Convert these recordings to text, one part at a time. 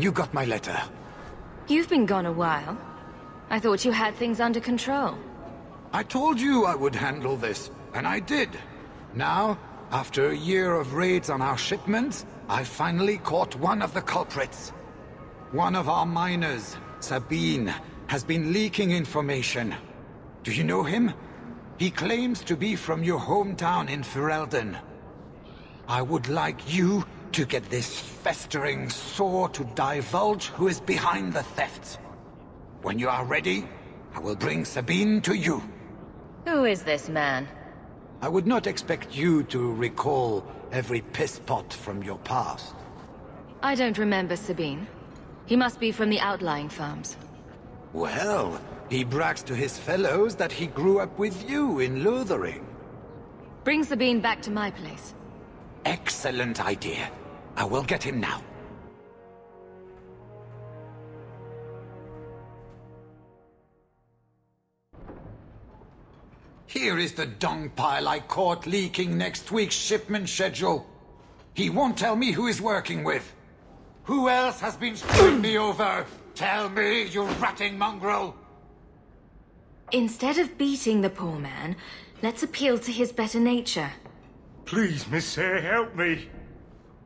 you got my letter. You've been gone a while. I thought you had things under control. I told you I would handle this, and I did. Now, after a year of raids on our shipments, I finally caught one of the culprits. One of our miners, Sabine, has been leaking information. Do you know him? He claims to be from your hometown in Ferelden. I would like you to get this festering sore to divulge who is behind the thefts. When you are ready, I will bring Sabine to you. Who is this man? I would not expect you to recall every pisspot from your past. I don't remember Sabine. He must be from the outlying farms. Well, he brags to his fellows that he grew up with you in Lothering. Bring Sabine back to my place. Excellent idea. I will get him now. Here is the dung pile I caught leaking next week's shipment schedule. He won't tell me who he's working with. Who else has been screwing me over? Tell me, you ratting mongrel! Instead of beating the poor man, let's appeal to his better nature. Please, Miss Sayre, help me.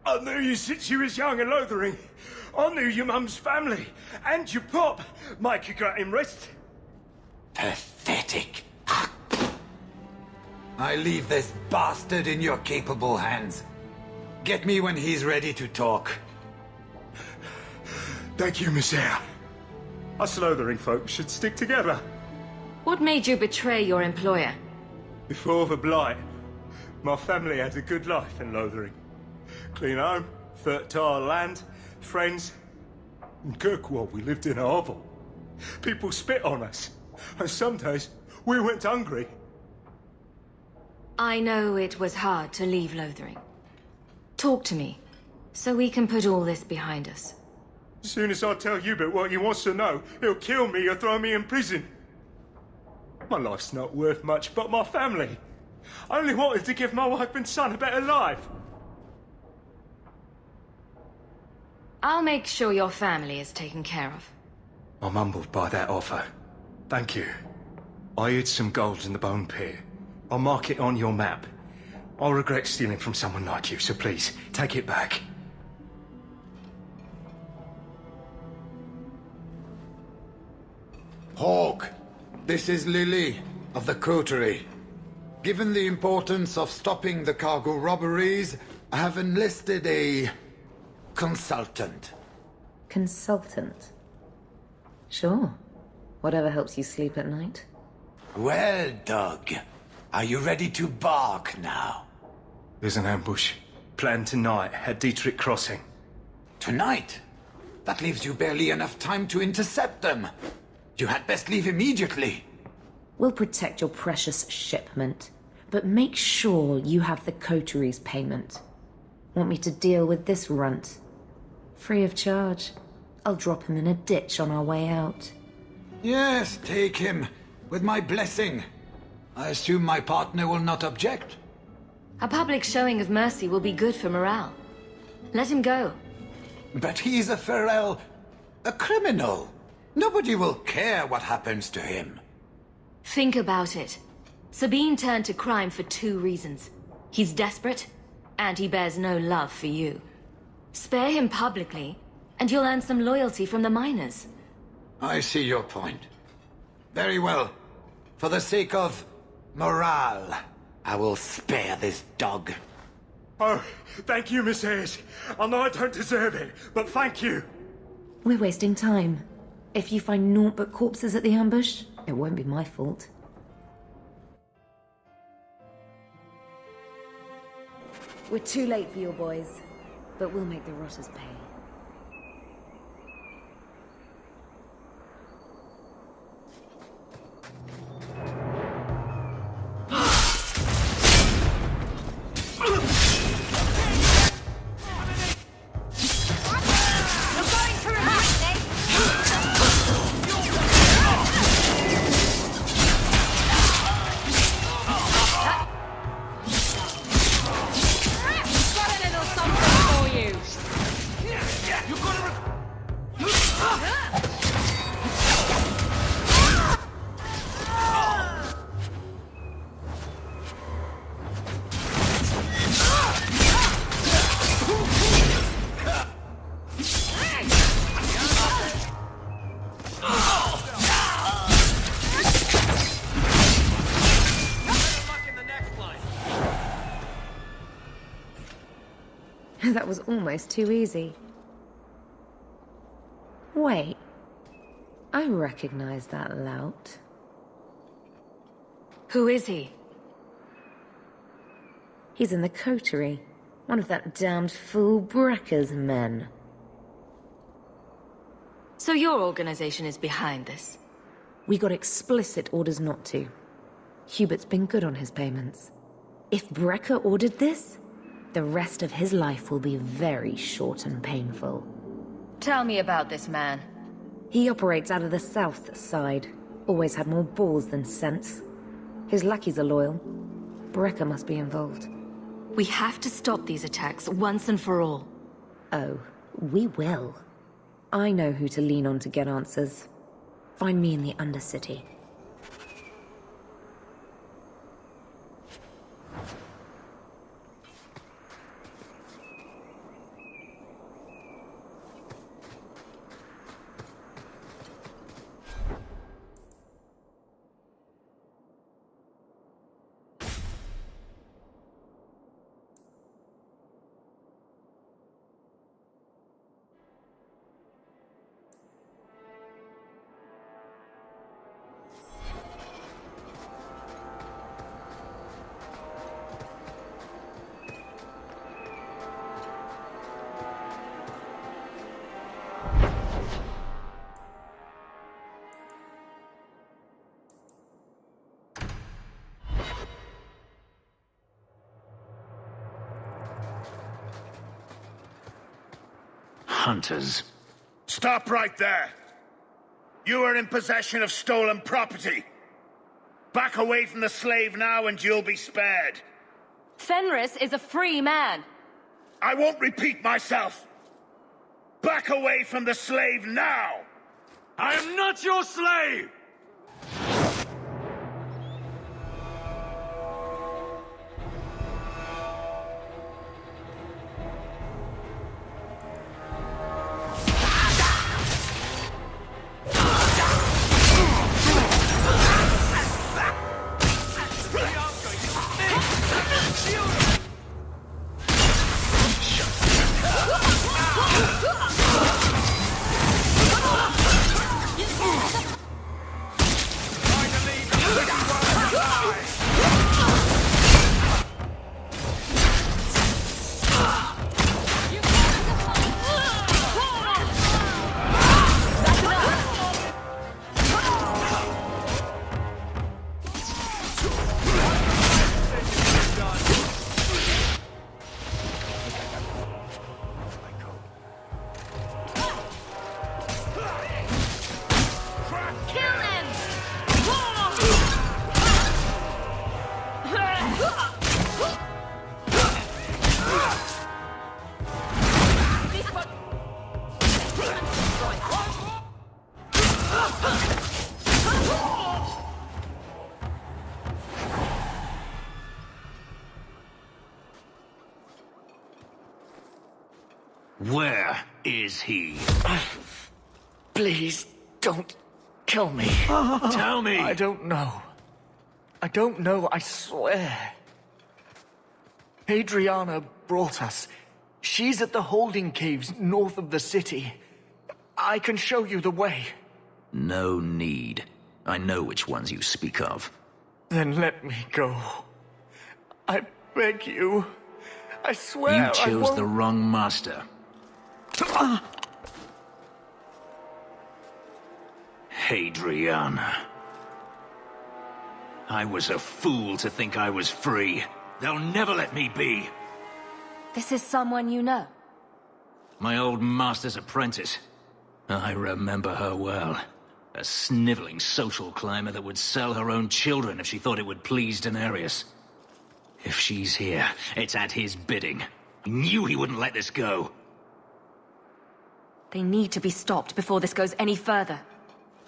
I knew you since you was young and Lothering. I knew your mum's family, and your pop. Mike had got him rest. Pathetic. I leave this bastard in your capable hands. Get me when he's ready to talk. Thank you, Miss Sayre. Us Lothering folk should stick together. What made you betray your employer? Before the Blight, my family had a good life in Lothering. Clean home, fertile land, friends. In Kirkwall, we lived in a hovel. People spit on us, and some days we went hungry. I know it was hard to leave Lothering. Talk to me, so we can put all this behind us. As soon as I tell Hubert what he wants to know, he'll kill me or throw me in prison. My life's not worth much, but my family. I only wanted to give my wife and son a better life. I'll make sure your family is taken care of. I'm humbled by that offer. Thank you. I hid some gold in the bone pit. I'll mark it on your map. I'll regret stealing from someone like you, so please, take it back. Hawk, this is Lily of the Coterie. Given the importance of stopping the cargo robberies, I have enlisted a consultant. Consultant? Sure. Whatever helps you sleep at night. Well, Doug, are you ready to bark now? There's an ambush planned tonight at Dietrich Crossing. Tonight? That leaves you barely enough time to intercept them. You had best leave immediately. We'll protect your precious shipment, but make sure you have the coterie's payment. Want me to deal with this runt? Free of charge. I'll drop him in a ditch on our way out. Yes, take him, with my blessing. I assume my partner will not object? A public showing of mercy will be good for morale. Let him go. But he's a Ferel, a criminal. Nobody will care what happens to him. Think about it. Sabine turned to crime for 2 reasons. He's desperate, and he bears no love for you. Spare him publicly, and you'll earn some loyalty from the miners. I see your point. Very well. For the sake of morale, I will spare this dog. Oh, thank you, Miss Ayres. I know I don't deserve it, but thank you. We're wasting time. If you find naught but corpses at the ambush, it won't be my fault. We're too late for your boys, but we'll make the rotters pay. That was almost too easy. Wait. I recognize that lout. Who is he? He's in the coterie. One of that damned fool Brekker's men. So your organization is behind this? We got explicit orders not to. Hubert's been good on his payments. If Brekker ordered this, the rest of his life will be very short and painful. Tell me about this man. He operates out of the south side. Always had more balls than sense. His lackeys are loyal. Brekker must be involved. We have to stop these attacks once and for all. Oh, we will. I know who to lean on to get answers. Find me in the Undercity. Hunters. Stop right there! You are in possession of stolen property. Back away from the slave now and you'll be spared. Fenris is a free man. I won't repeat myself. Back away from the slave now! I am not your slave! Where is he? Please, don't kill me. Tell me! I don't know. I don't know, I swear. Adriana brought us. She's at the holding caves north of the city. I can show you the way. No need. I know which ones you speak of. Then let me go. I beg you. I swear You chose I won't... the wrong master. Hadriana. I was a fool to think I was free. They'll never let me be. This is someone you know. My old master's apprentice. I remember her well. A sniveling social climber that would sell her own children if she thought it would please Daenerys. If she's here, it's at his bidding. He knew he wouldn't let this go. They need to be stopped before this goes any further.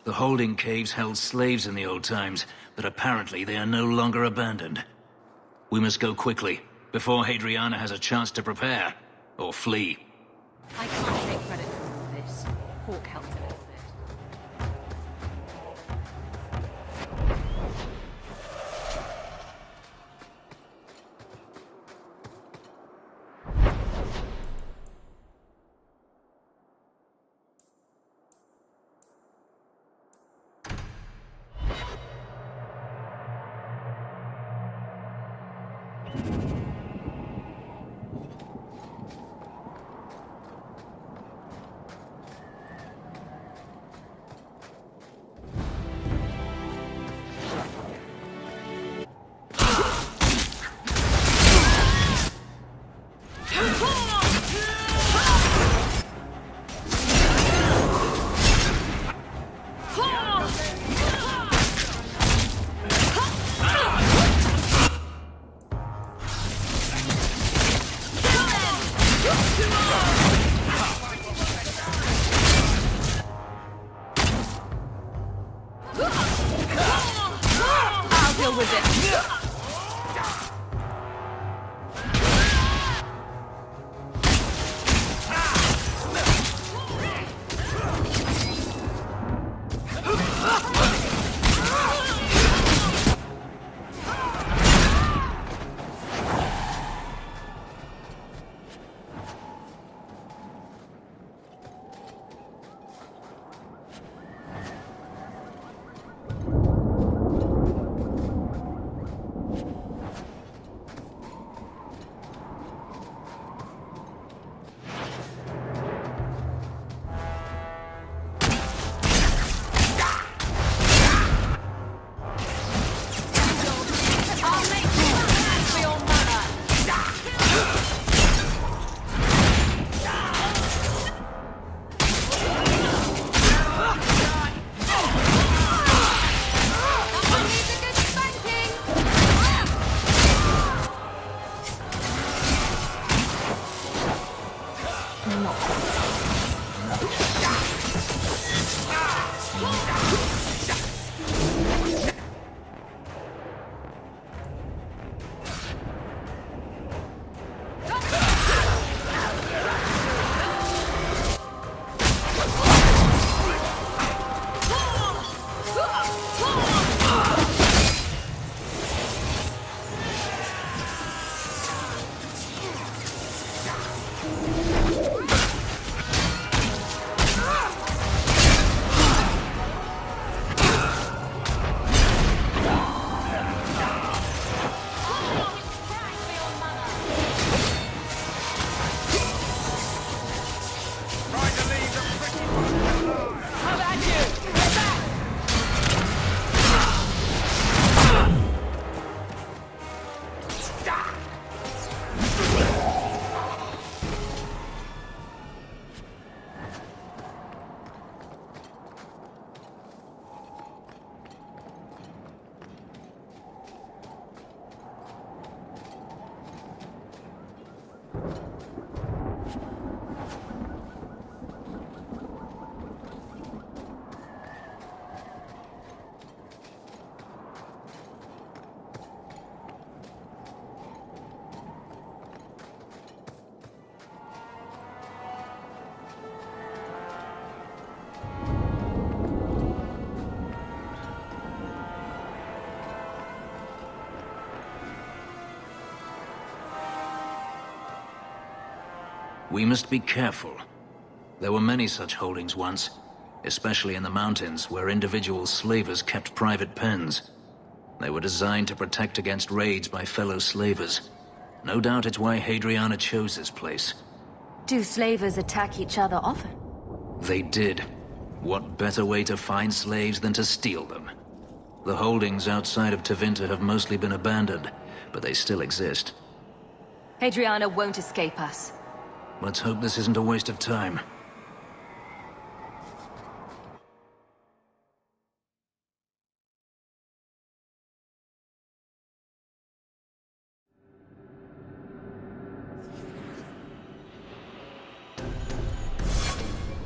The holding caves held slaves in the old times, but apparently they are no longer abandoned. We must go quickly, before Hadriana has a chance to prepare, or flee. I can't take credit for all this. Hawk helped a little bit. We must be careful. There were many such holdings once, especially in the mountains where individual slavers kept private pens. They were designed to protect against raids by fellow slavers. No doubt it's why Hadriana chose this place. Do slavers attack each other often? They did. What better way to find slaves than to steal them? The holdings outside of Tevinter have mostly been abandoned, but they still exist. Hadriana won't escape us. Let's hope this isn't a waste of time.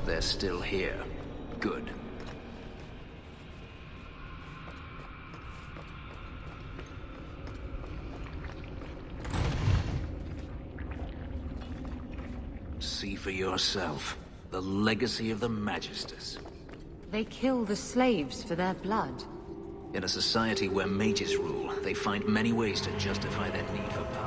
They're still here. Good. See for yourself. The legacy of the Magisters. They kill the slaves for their blood. In a society where mages rule, they find many ways to justify their need for power.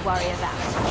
Worry about it.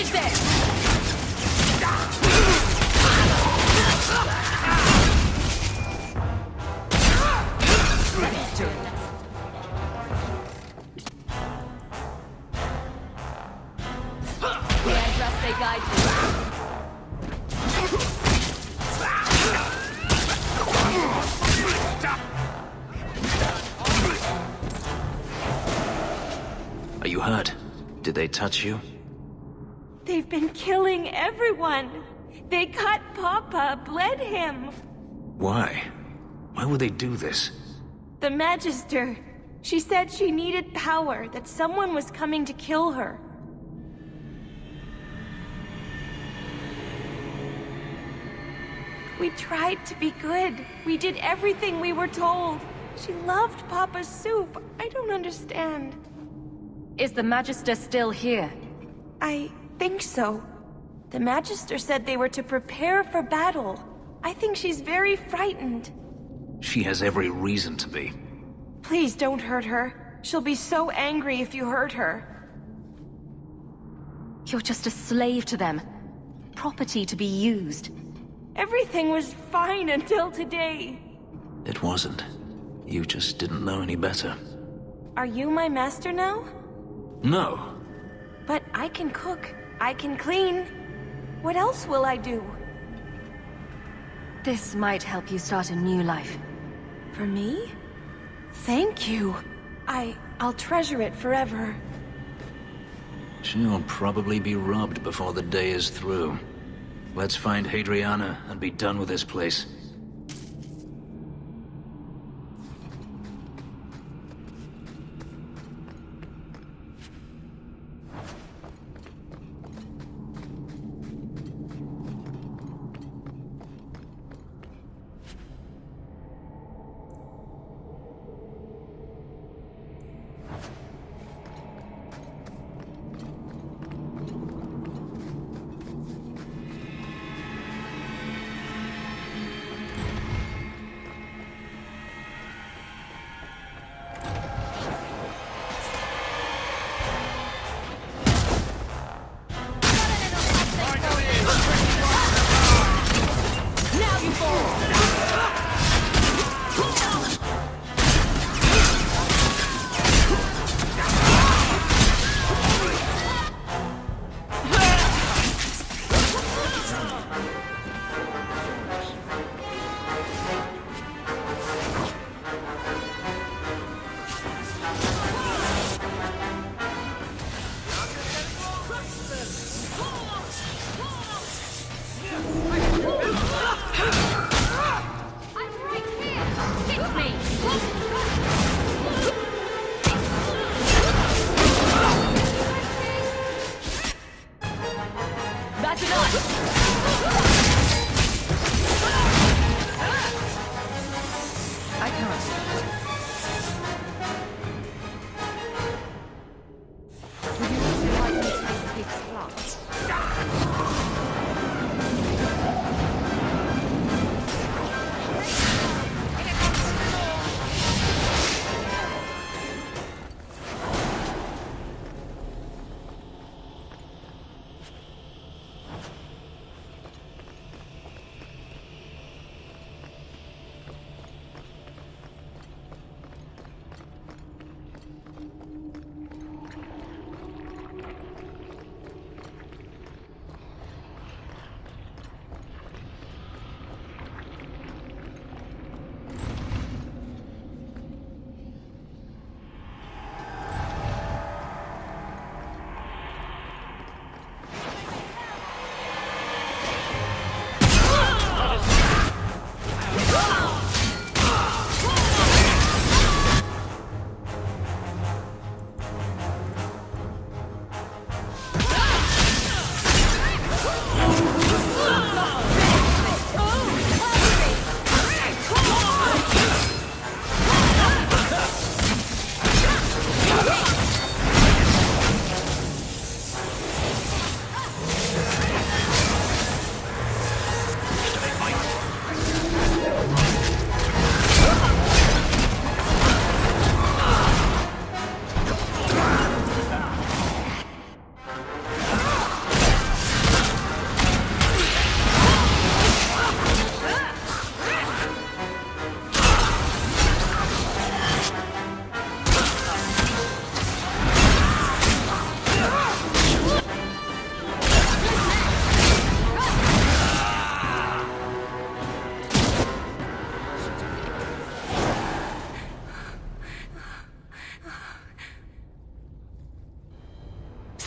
Finish this! They guide Are you hurt? Did they touch you? They've been killing everyone. They cut Papa, bled him. Why? Why would they do this? The Magister. She said she needed power, that someone was coming to kill her. We tried to be good. We did everything we were told. She loved Papa's soup. I don't understand. Is the Magister still here? I think so. The Magister said they were to prepare for battle. I think she's very frightened. She has every reason to be. Please don't hurt her. She'll be so angry if you hurt her. You're just a slave to them. Property to be used. Everything was fine until today. It wasn't. You just didn't know any better. Are you my master now? No. But I can cook. I can clean. What else will I do? This might help you start a new life. For me? Thank you. I'll treasure it forever. She'll probably be robbed before the day is through. Let's find Hadriana and be done with this place.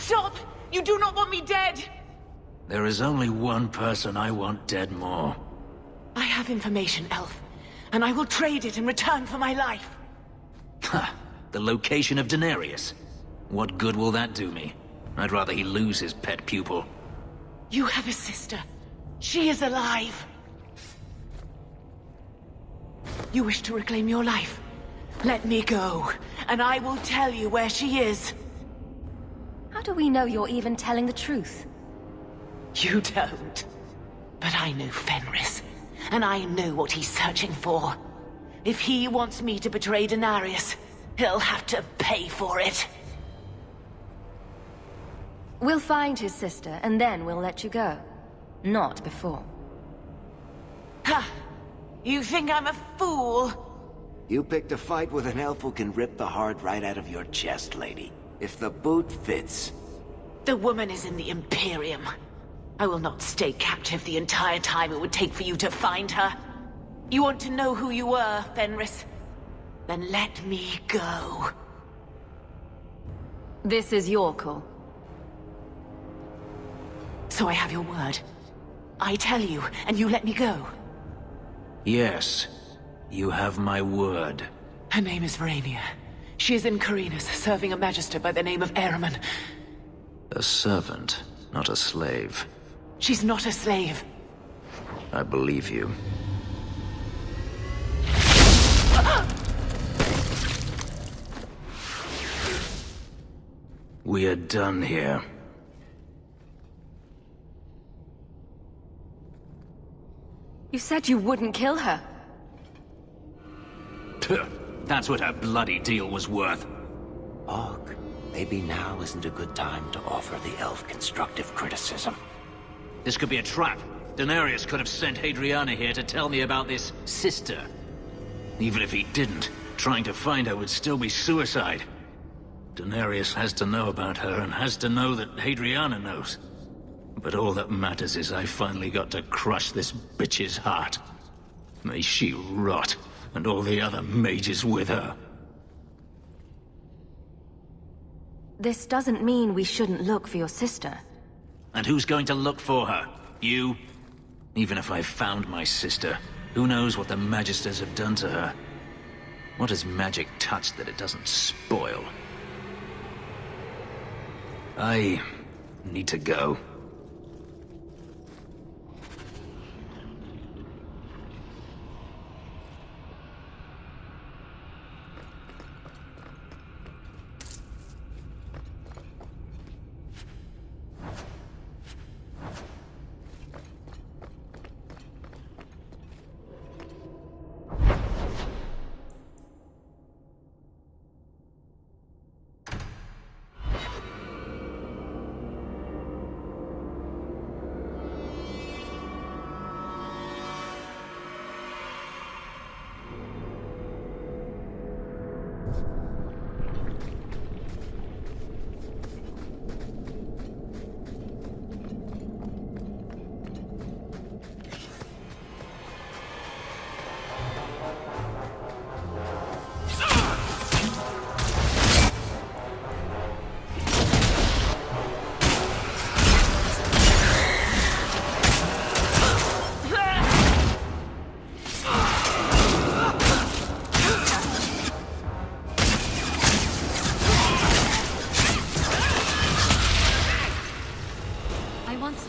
Stop! You do not want me dead! There is only one person I want dead more. I have information, Elf, and I will trade it in return for my life. Ha! The location of Denarius. What good will that do me? I'd rather he lose his pet pupil. You have a sister. She is alive. You wish to reclaim your life? Let me go, and I will tell you where she is. How do we know you're even telling the truth? You don't. But I know Fenris, and I know what he's searching for. If he wants me to betray Denarius, he'll have to pay for it. We'll find his sister, and then we'll let you go. Not before. Ha! You think I'm a fool? You picked a fight with an elf who can rip the heart right out of your chest, lady. If the boot fits. The woman is in the Imperium. I will not stay captive the entire time it would take for you to find her. You want to know who you were, Fenris? Then let me go. This is your call. So I have your word. I tell you, and you let me go. Yes, you have my word. Her name is Verania. She is in Carinus, serving a magister by the name of Ehrman. A servant, not a slave. She's not a slave. I believe you. We are done here. You said you wouldn't kill her. That's what her bloody deal was worth. Og, maybe now isn't a good time to offer the elf constructive criticism. This could be a trap. Denarius could have sent Hadriana here to tell me about this sister. Even if he didn't, trying to find her would still be suicide. Denarius has to know about her and has to know that Hadriana knows. But all that matters is I finally got to crush this bitch's heart. May she rot, and all the other mages with her. This doesn't mean we shouldn't look for your sister. And who's going to look for her? You? Even if I found my sister, who knows what the Magisters have done to her? What has magic touched that it doesn't spoil? I need to go.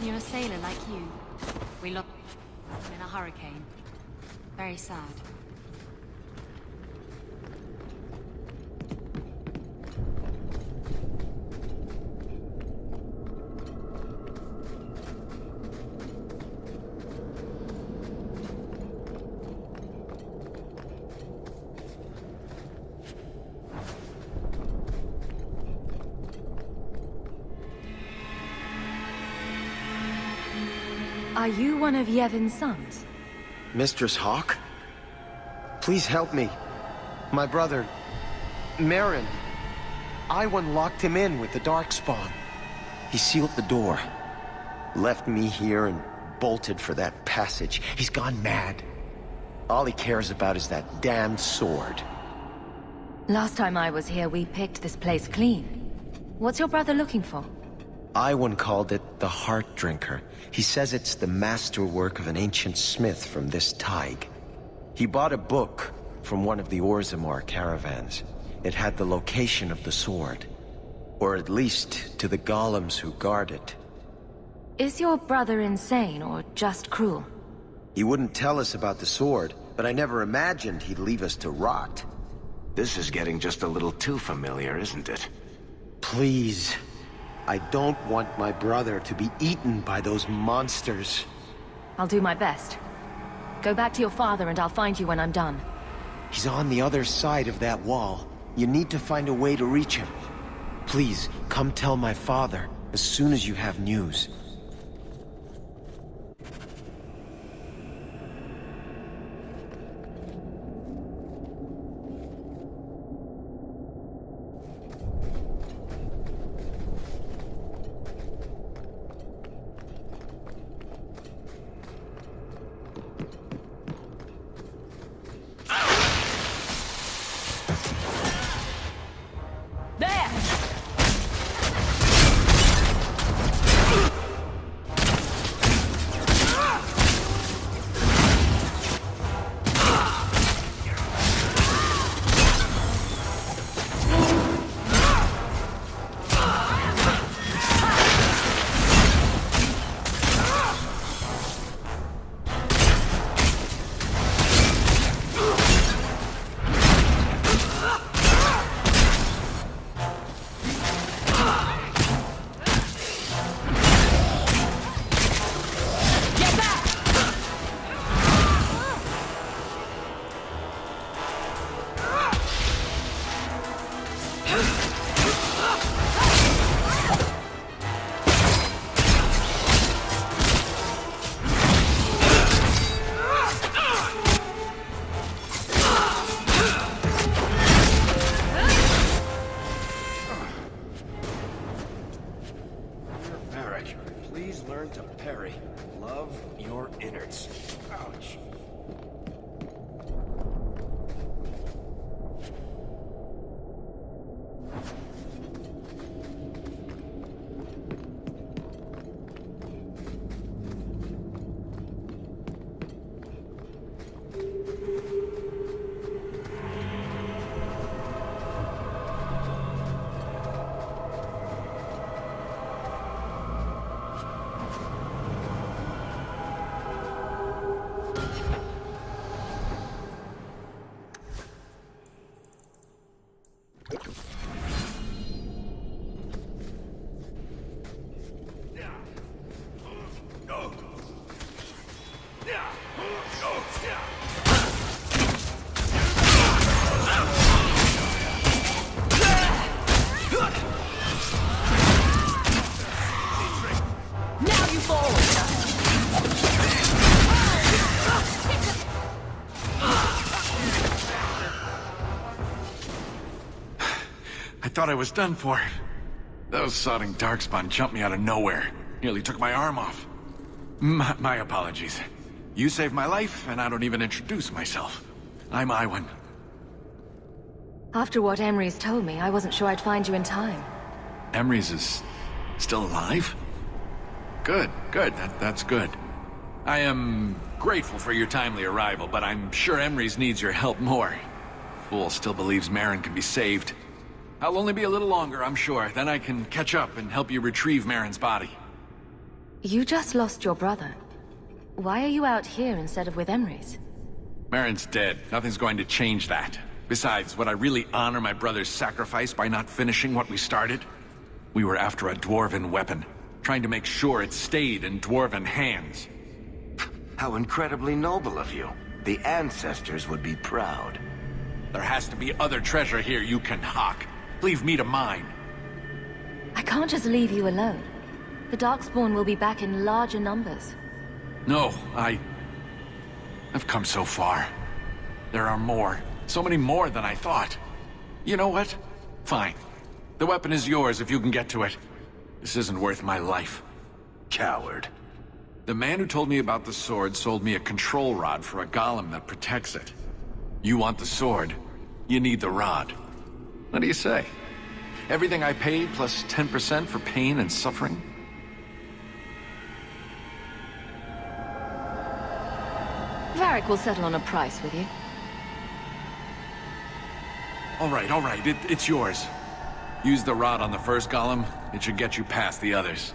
You're a sailor like you. We lost in a hurricane. Very sad. Are you one of Yevon's sons? Mistress Hawk? Please help me. My brother, Marin. Iwan locked him in with the Darkspawn. He sealed the door. Left me here and bolted for that passage. He's gone mad. All he cares about is that damned sword. Last time I was here, we picked this place clean. What's your brother looking for? Iwan called it the Heart Drinker. He says it's the masterwork of an ancient smith from this Taig. He bought a book from one of the Orzammar caravans. It had the location of the sword. Or at least to the golems who guard it. Is your brother insane or just cruel? He wouldn't tell us about the sword, but I never imagined he'd leave us to rot. This is getting just a little too familiar, isn't it? Please. I don't want my brother to be eaten by those monsters. I'll do my best. Go back to your father and I'll find you when I'm done. He's on the other side of that wall. You need to find a way to reach him. Please, come tell my father as soon as you have news. Please learn to parry. Love your innards. Ouch. I thought I was done for. Those sodding darkspawn jumped me out of nowhere. Nearly took my arm off. My apologies. You saved my life, and I don't even introduce myself. I'm Iwan. After what Emery's told me, I wasn't sure I'd find you in time. Emery's is still alive? Good. That's good. I am grateful for your timely arrival, but I'm sure Emery's needs your help more. Fool still believes Merrin can be saved. I'll only be a little longer, I'm sure. Then I can catch up and help you retrieve Merrin's body. You just lost your brother. Why are you out here instead of with Emery's? Merrin's dead. Nothing's going to change that. Besides, would I really honor my brother's sacrifice by not finishing what we started? We were after a dwarven weapon, trying to make sure it stayed in dwarven hands. How incredibly noble of you. The ancestors would be proud. There has to be other treasure here you can hawk. Leave me to mine. I can't just leave you alone. The Darkspawn will be back in larger numbers. No, I've come so far. There are more. So many more than I thought. You know what? Fine. The weapon is yours if you can get to it. This isn't worth my life. Coward. The man who told me about the sword sold me a control rod for a golem that protects it. You want the sword, you need the rod. What do you say? Everything I paid plus 10% for pain and suffering? Varric will settle on a price with you. All right, it's yours. Use the rod on the first golem. It should get you past the others.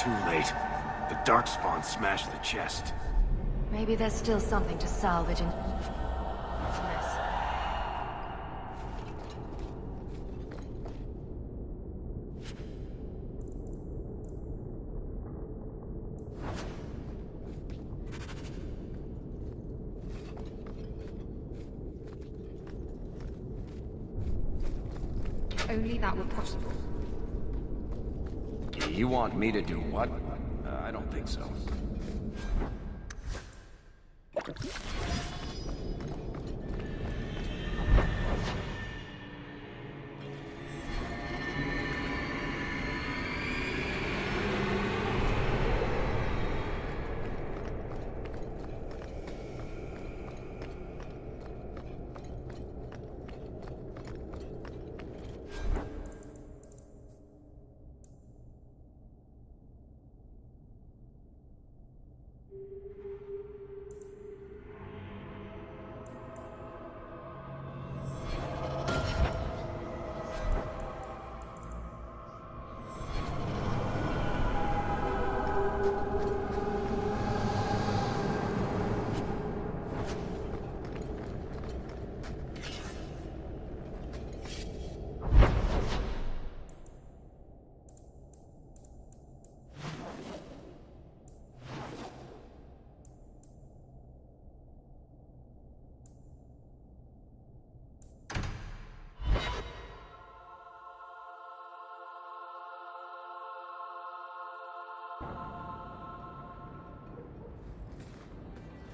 Too late. The Darkspawn smashed the chest. Maybe there's still something to salvage in this mess. Only that were possible. You want me to do what? I don't think so.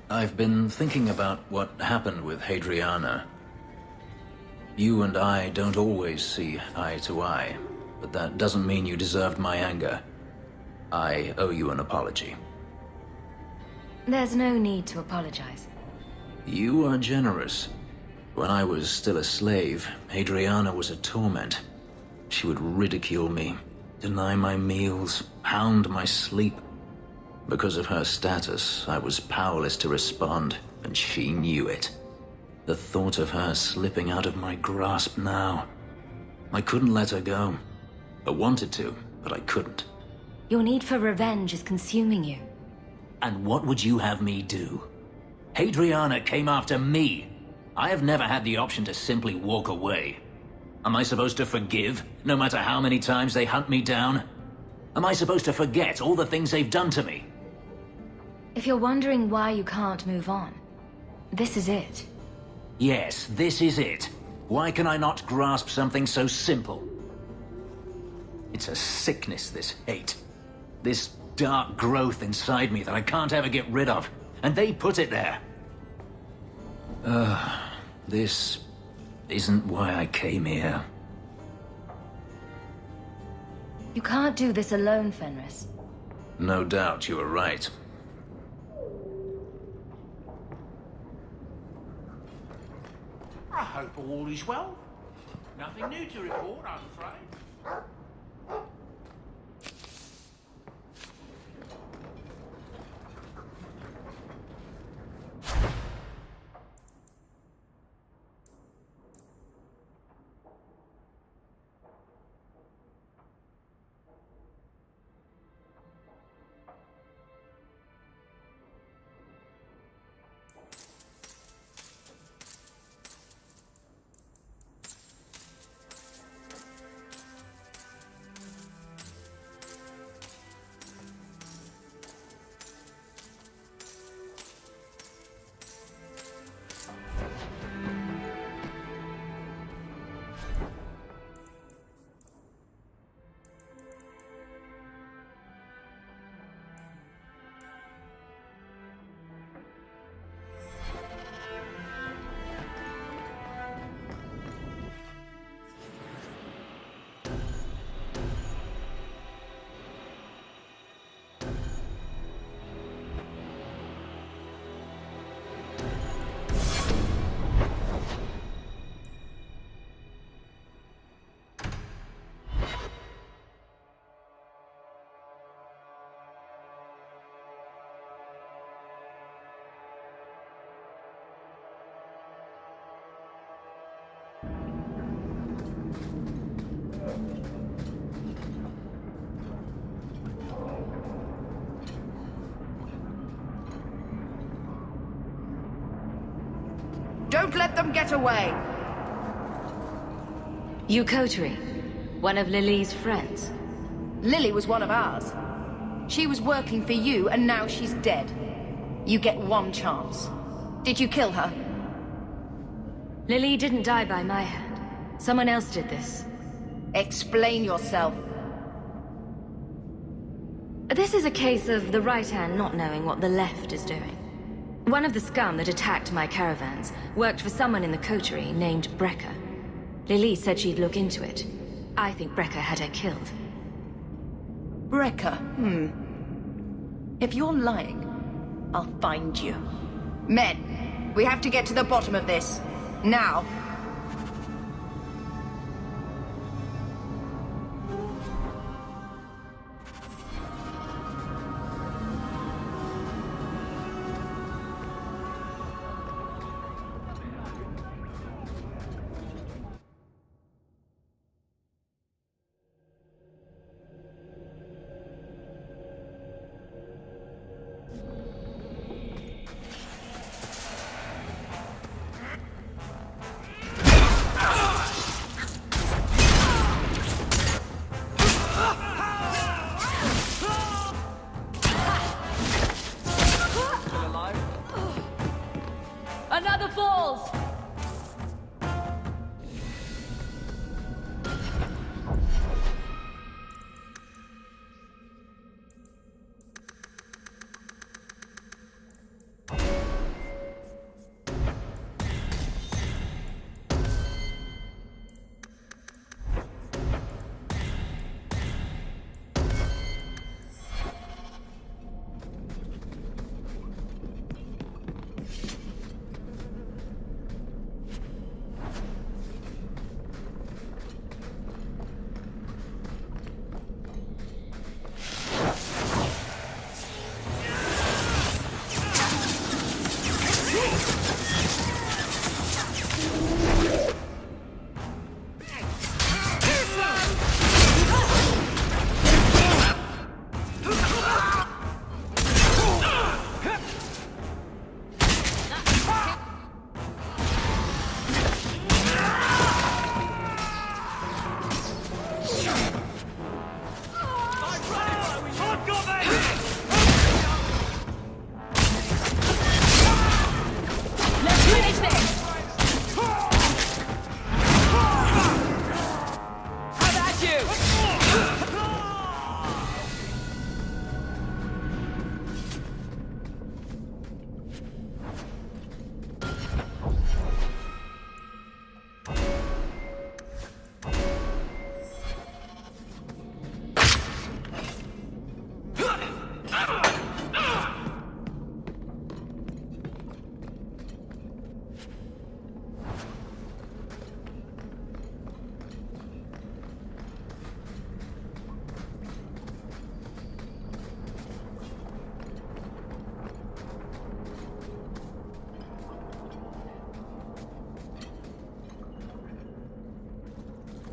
I've been thinking about what happened with Hadriana. You and I don't always see eye to eye, but that doesn't mean you deserved my anger. I owe you an apology. There's no need to apologize. You are generous. When I was still a slave, Hadriana was a torment. She would ridicule me, deny my meals, hound my sleep. Because of her status, I was powerless to respond, and she knew it. The thought of her slipping out of my grasp now. I couldn't let her go. I wanted to, but I couldn't. Your need for revenge is consuming you. And what would you have me do? Hadriana came after me. I have never had the option to simply walk away. Am I supposed to forgive, no matter how many times they hunt me down? Am I supposed to forget all the things they've done to me? If you're wondering why you can't move on, this is it. Yes, this is it. Why can I not grasp something so simple? It's a sickness, this hate. This dark growth inside me that I can't ever get rid of. And they put it there. This isn't why I came here. You can't do this alone, Fenris. No doubt you were right. I hope all is well. Nothing new to report, I'm afraid. Don't let them get away! You coterie, one of Lily's friends. Lily was one of ours. She was working for you, and now she's dead. You get one chance. Did you kill her? Lily didn't die by my hand. Someone else did this. Explain yourself. This is a case of the right hand not knowing what the left is doing. One of the scum that attacked my caravans worked for someone in the coterie named Brecker. Lily said she'd look into it. I think Brecker had her killed. Brecker, If you're lying, I'll find you. Men, we have to get to the bottom of this. Now. Another falls!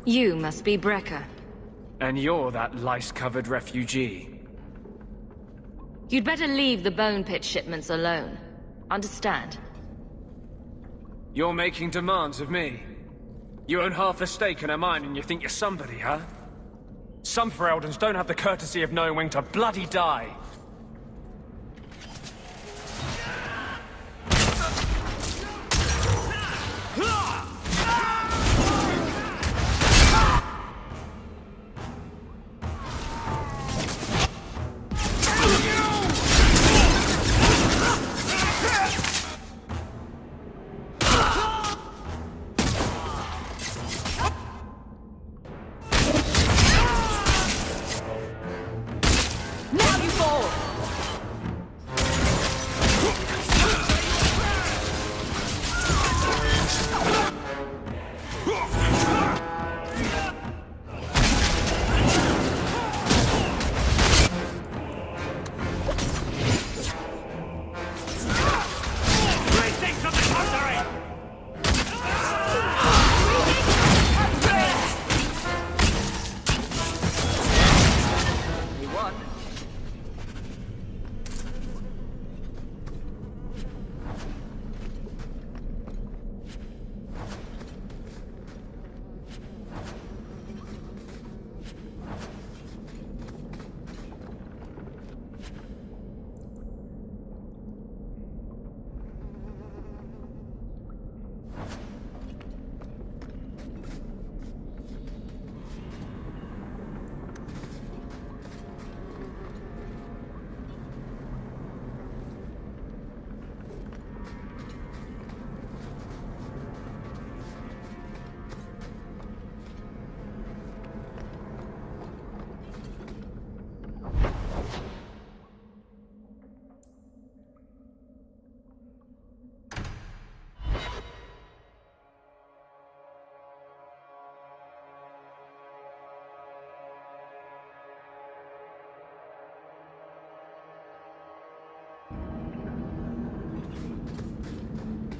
You must be Brecker. And you're that lice-covered refugee. You'd better leave the bone pit shipments alone. Understand? You're making demands of me. You own half a stake in a mine and you think you're somebody, huh? Some Fereldans don't have the courtesy of knowing when to bloody die. Now you fall!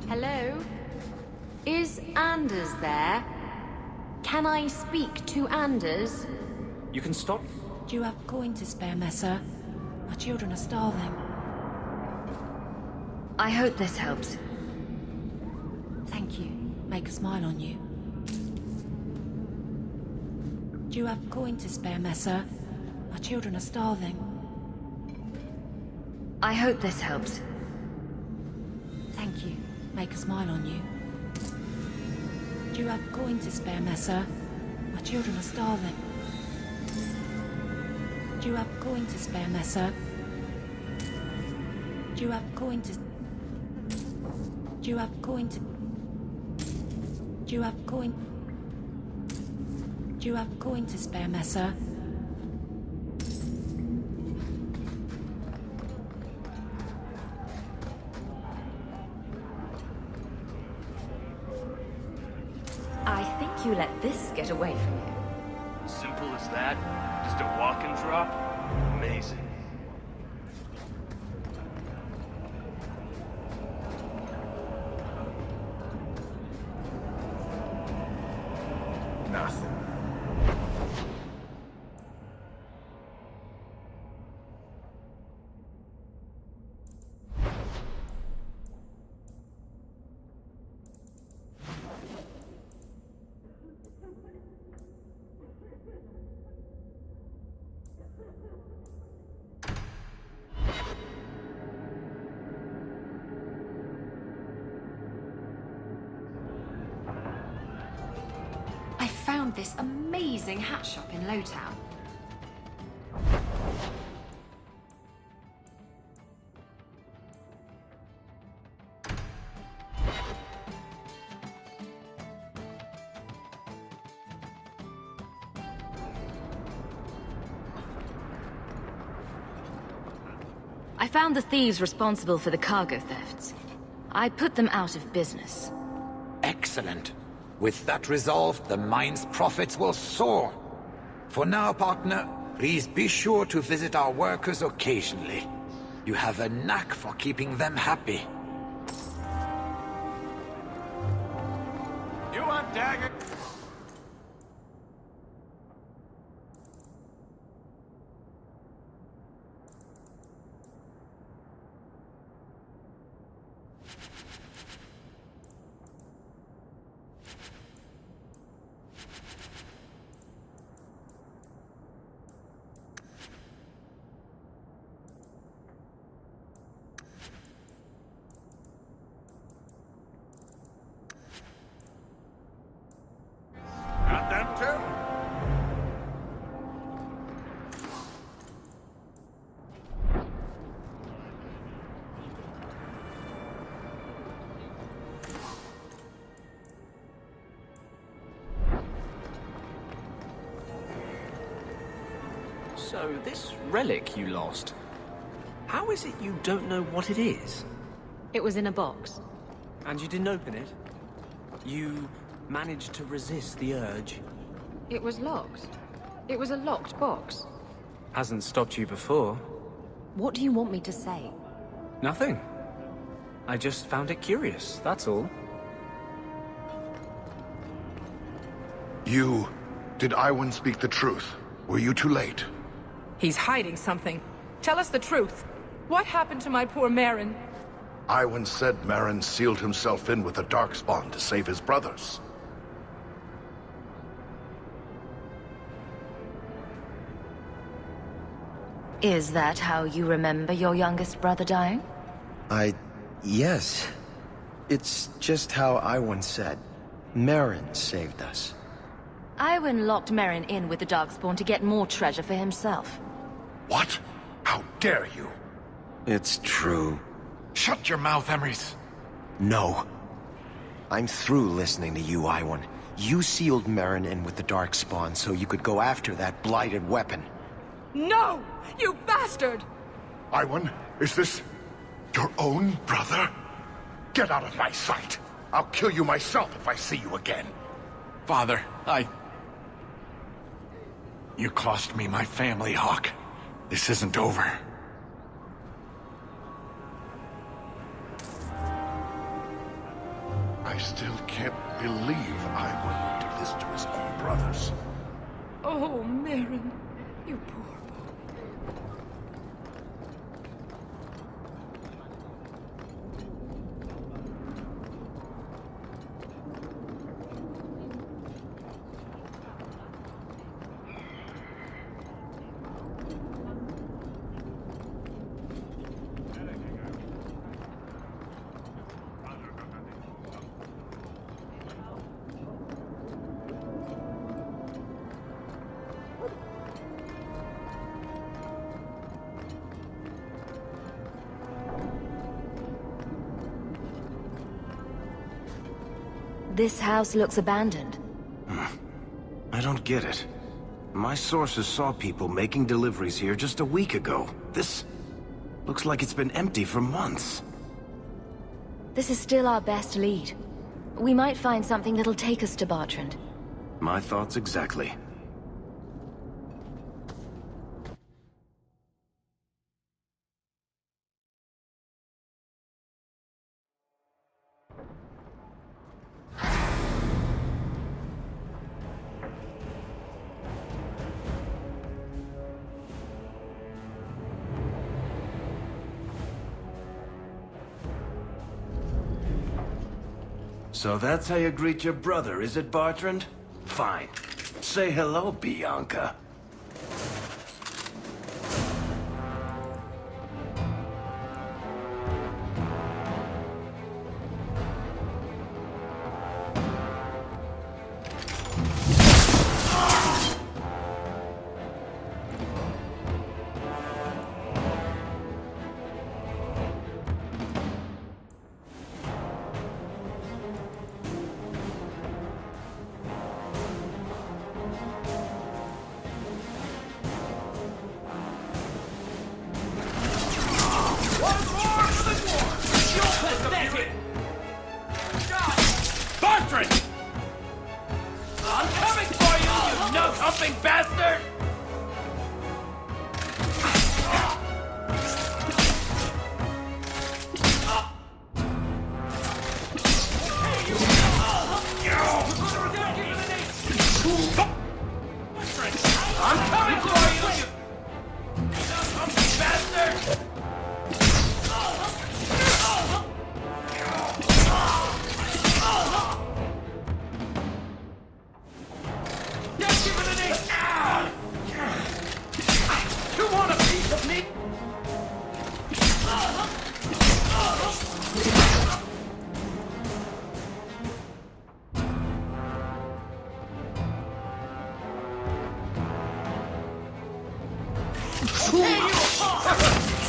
Hello? Is Anders there? Can I speak to Anders? You can stop. Do you have coin to spare, Messer? Our children are starving. I hope this helps. Thank you. Make a smile on you. Do you have coin to spare, Messer? Our children are starving. I hope this helps. Thank you. Make a smile on you. Do you have coin to spare, Messer? Our children are starving. Do you have coin to spare, Messer? Do you have coin to... Do you have coin to... Do you have coin... Do you have coin to spare, Messer? I think you let this get away from you. Simple as that? Just a walk and drop? Amazing. Nothing. I found this amazing hat shop in Lowtown. I found the thieves responsible for the cargo thefts. I put them out of business. Excellent. With that resolved, the mine's profits will soar. For now, partner, please be sure to visit our workers occasionally. You have a knack for keeping them happy. You want dagger? Got them too? So, this relic you lost, how is it you don't know what it is? It was in a box. And you didn't open it? You managed to resist the urge? It was locked. It was a locked box. Hasn't stopped you before. What do you want me to say? Nothing. I just found it curious, that's all. You... Did Iwan speak the truth? Were you too late? He's hiding something. Tell us the truth. What happened to my poor Marin? Iwan said Marin sealed himself in with the Darkspawn to save his brothers. Is that how you remember your youngest brother dying? Yes. It's just how Iwan said. Marin saved us. Iwan locked Merrin in with the Darkspawn to get more treasure for himself. What? How dare you? It's true. Shut your mouth, Emrys. No. I'm through listening to you, Iwan. You sealed Marin in with the Darkspawn so you could go after that blighted weapon. No! You bastard! Iwan, is this your own brother? Get out of my sight! I'll kill you myself if I see you again. Father, You cost me my family, Hawk. This isn't over. still can't believe Iwan would do this to his own brothers. Oh, Merrin, you poor boy. This house looks abandoned. I don't get it. My sources saw people making deliveries here just a week ago. This looks like it's been empty for months. This is still our best lead. We might find something that'll take us to Bartrand. My thoughts exactly. So that's how you greet your brother, is it, Bartrand? Fine. Say hello, Bianca.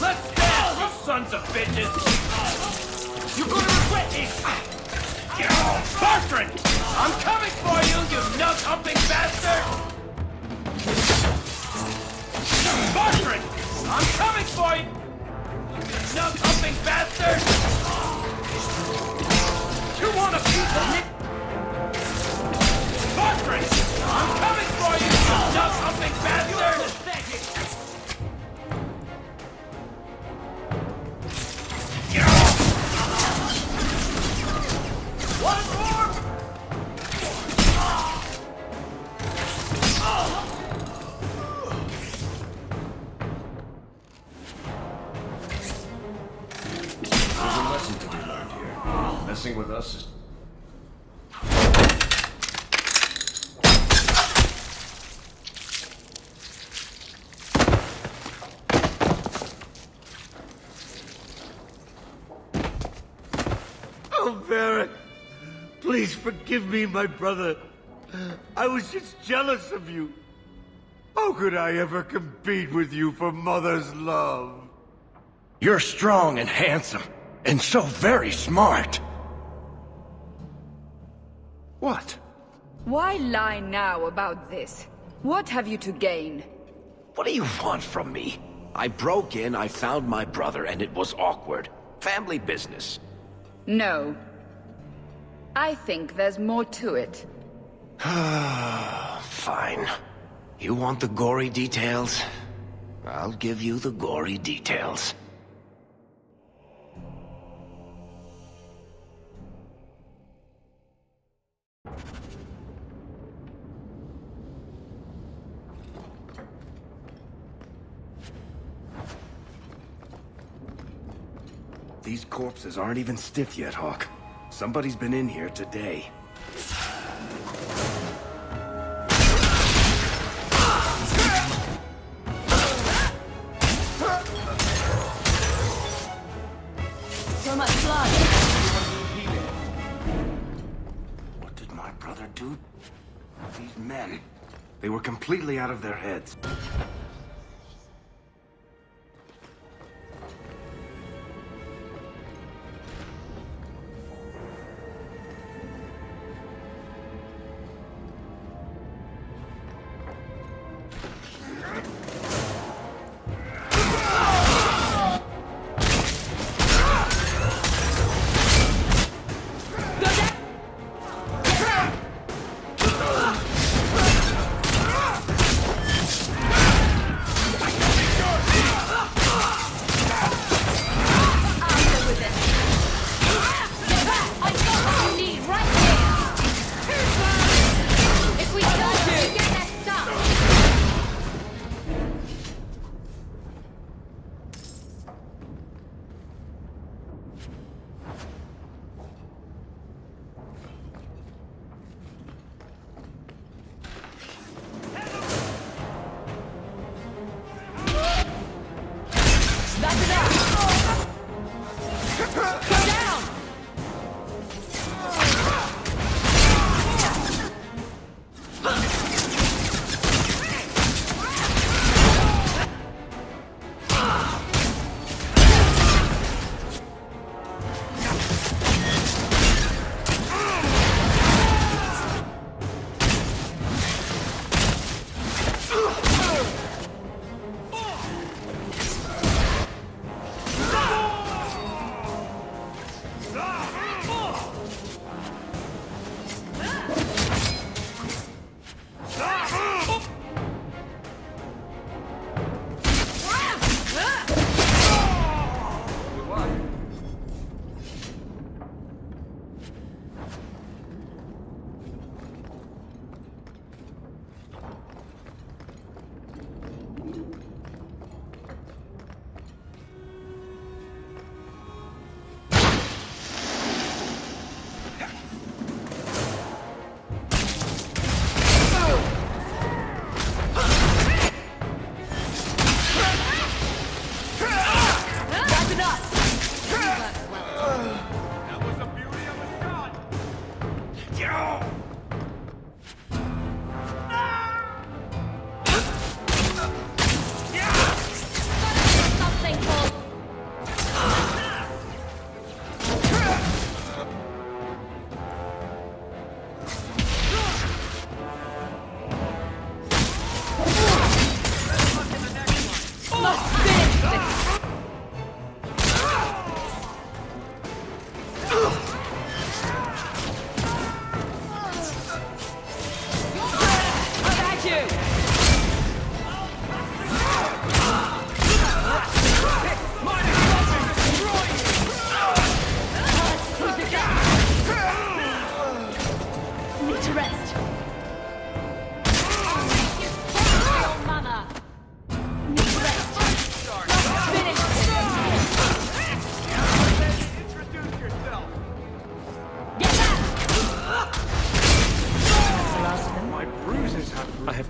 Let's dance, you sons of bitches! You're gonna regret this! Bartrand! I'm coming for you, you nut-humping bastard! Bartrand! I'm coming for you, you nut-humping bastard! You want a piece of me? Bartrand! I'm coming for you, you nut-humping bastard! Messing with us is... Oh, Varric! Please forgive me, my brother. I was just jealous of you. How could I ever compete with you for Mother's love? You're strong and handsome, and so very smart. What? Why lie now about this? What have you to gain? What do you want from me? I broke in, I found my brother, and it was awkward. Family business. No. I think there's more to it. Fine. You want the gory details? I'll give you the gory details. These corpses aren't even stiff yet, Hawk. Somebody's been in here today. So much blood. What did my brother do? These men. They were completely out of their heads.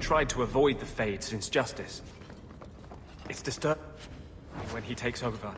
Tried to avoid the Fade since Justice. It's disturbing when he takes over.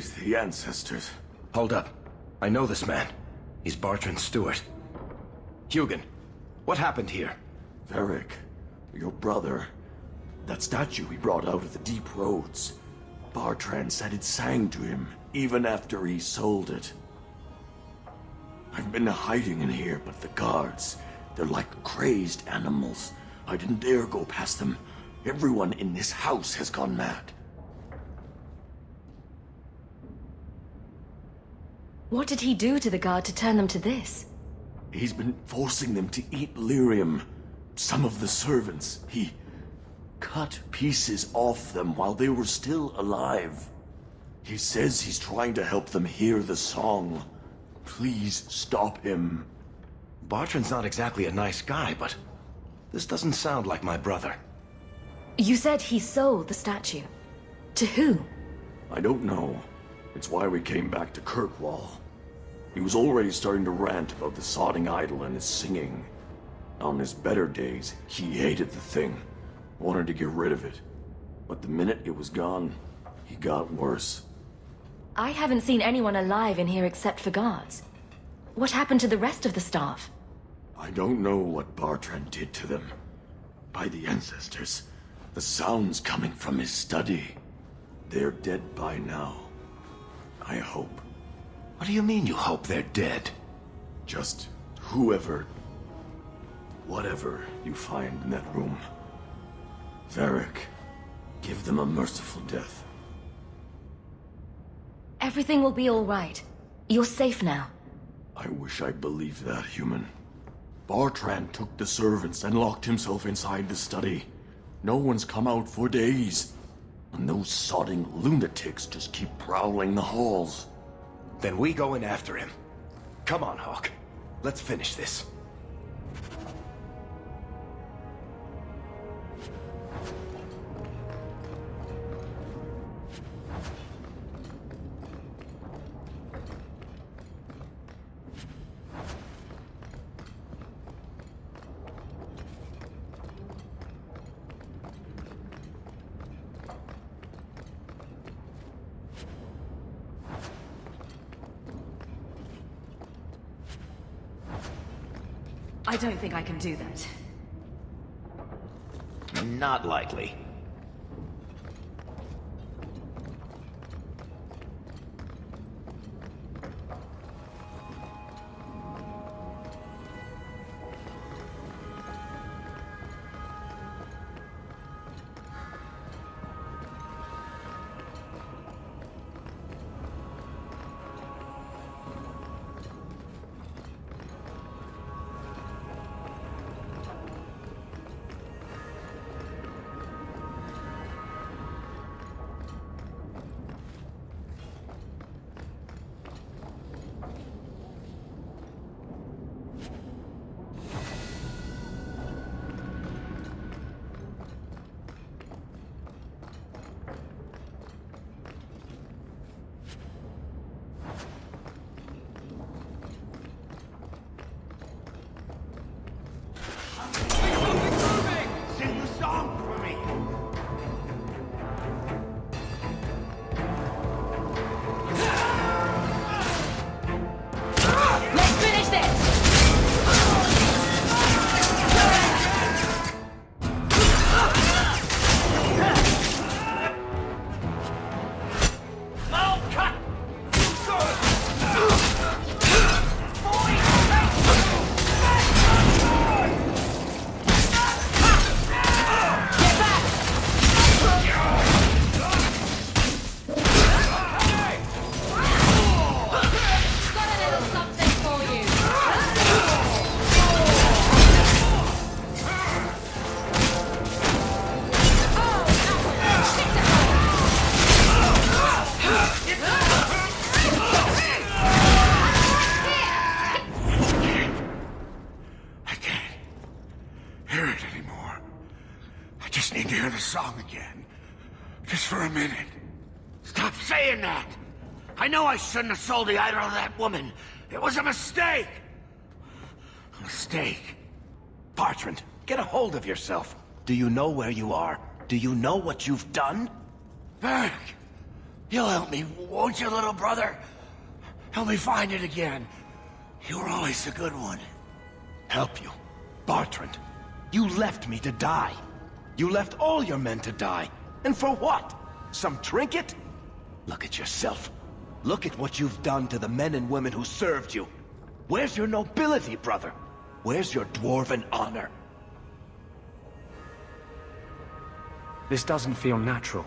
please the ancestors. Hold up. I know this man. He's Bartrand Stewart. Hugin, what happened here? Varric, your brother. That statue he brought out of the deep roads. Bartrand said it sang to him, even after he sold it. I've been hiding in here, but the guards, they're like crazed animals. I didn't dare go past them. Everyone in this house has gone mad. What did he do to the guard to turn them to this? He's been forcing them to eat lyrium. Some of the servants, he cut pieces off them while they were still alive. He says he's trying to help them hear the song. Please stop him. Bartrand's not exactly a nice guy, but this doesn't sound like my brother. You said he sold the statue. To who? I don't know. It's why we came back to Kirkwall. He was already starting to rant about the sodding idol and his singing. On his better days, he hated the thing. Wanted to get rid of it. But the minute it was gone, he got worse. I haven't seen anyone alive in here except for guards. What happened to the rest of the staff? I don't know what Bartrand did to them. By the ancestors, the sounds coming from his study. They're dead by now. I hope. What do you mean you hope they're dead? Just whoever, whatever you find in that room. Varric, give them a merciful death. Everything will be all right. You're safe now. I wish I believed that, human. Bartrand took the servants and locked himself inside the study. No one's come out for days. And those sodding lunatics just keep prowling the halls. Then we go in after him. Come on, Hawk. Let's finish this. I don't think I can do that. Not likely. I know I shouldn't have sold the idol to that woman. It was a mistake. A mistake. Bartrand, get a hold of yourself. Do you know where you are? Do you know what you've done? Varric, You'll help me, won't you, little brother? Help me find it again. You were always a good one. Help you? Bartrand, you left me to die. You left all your men to die. And for what? Some trinket? Look at yourself. Look at what you've done to the men and women who served you. Where's your nobility, brother? Where's your dwarven honor? This doesn't feel natural.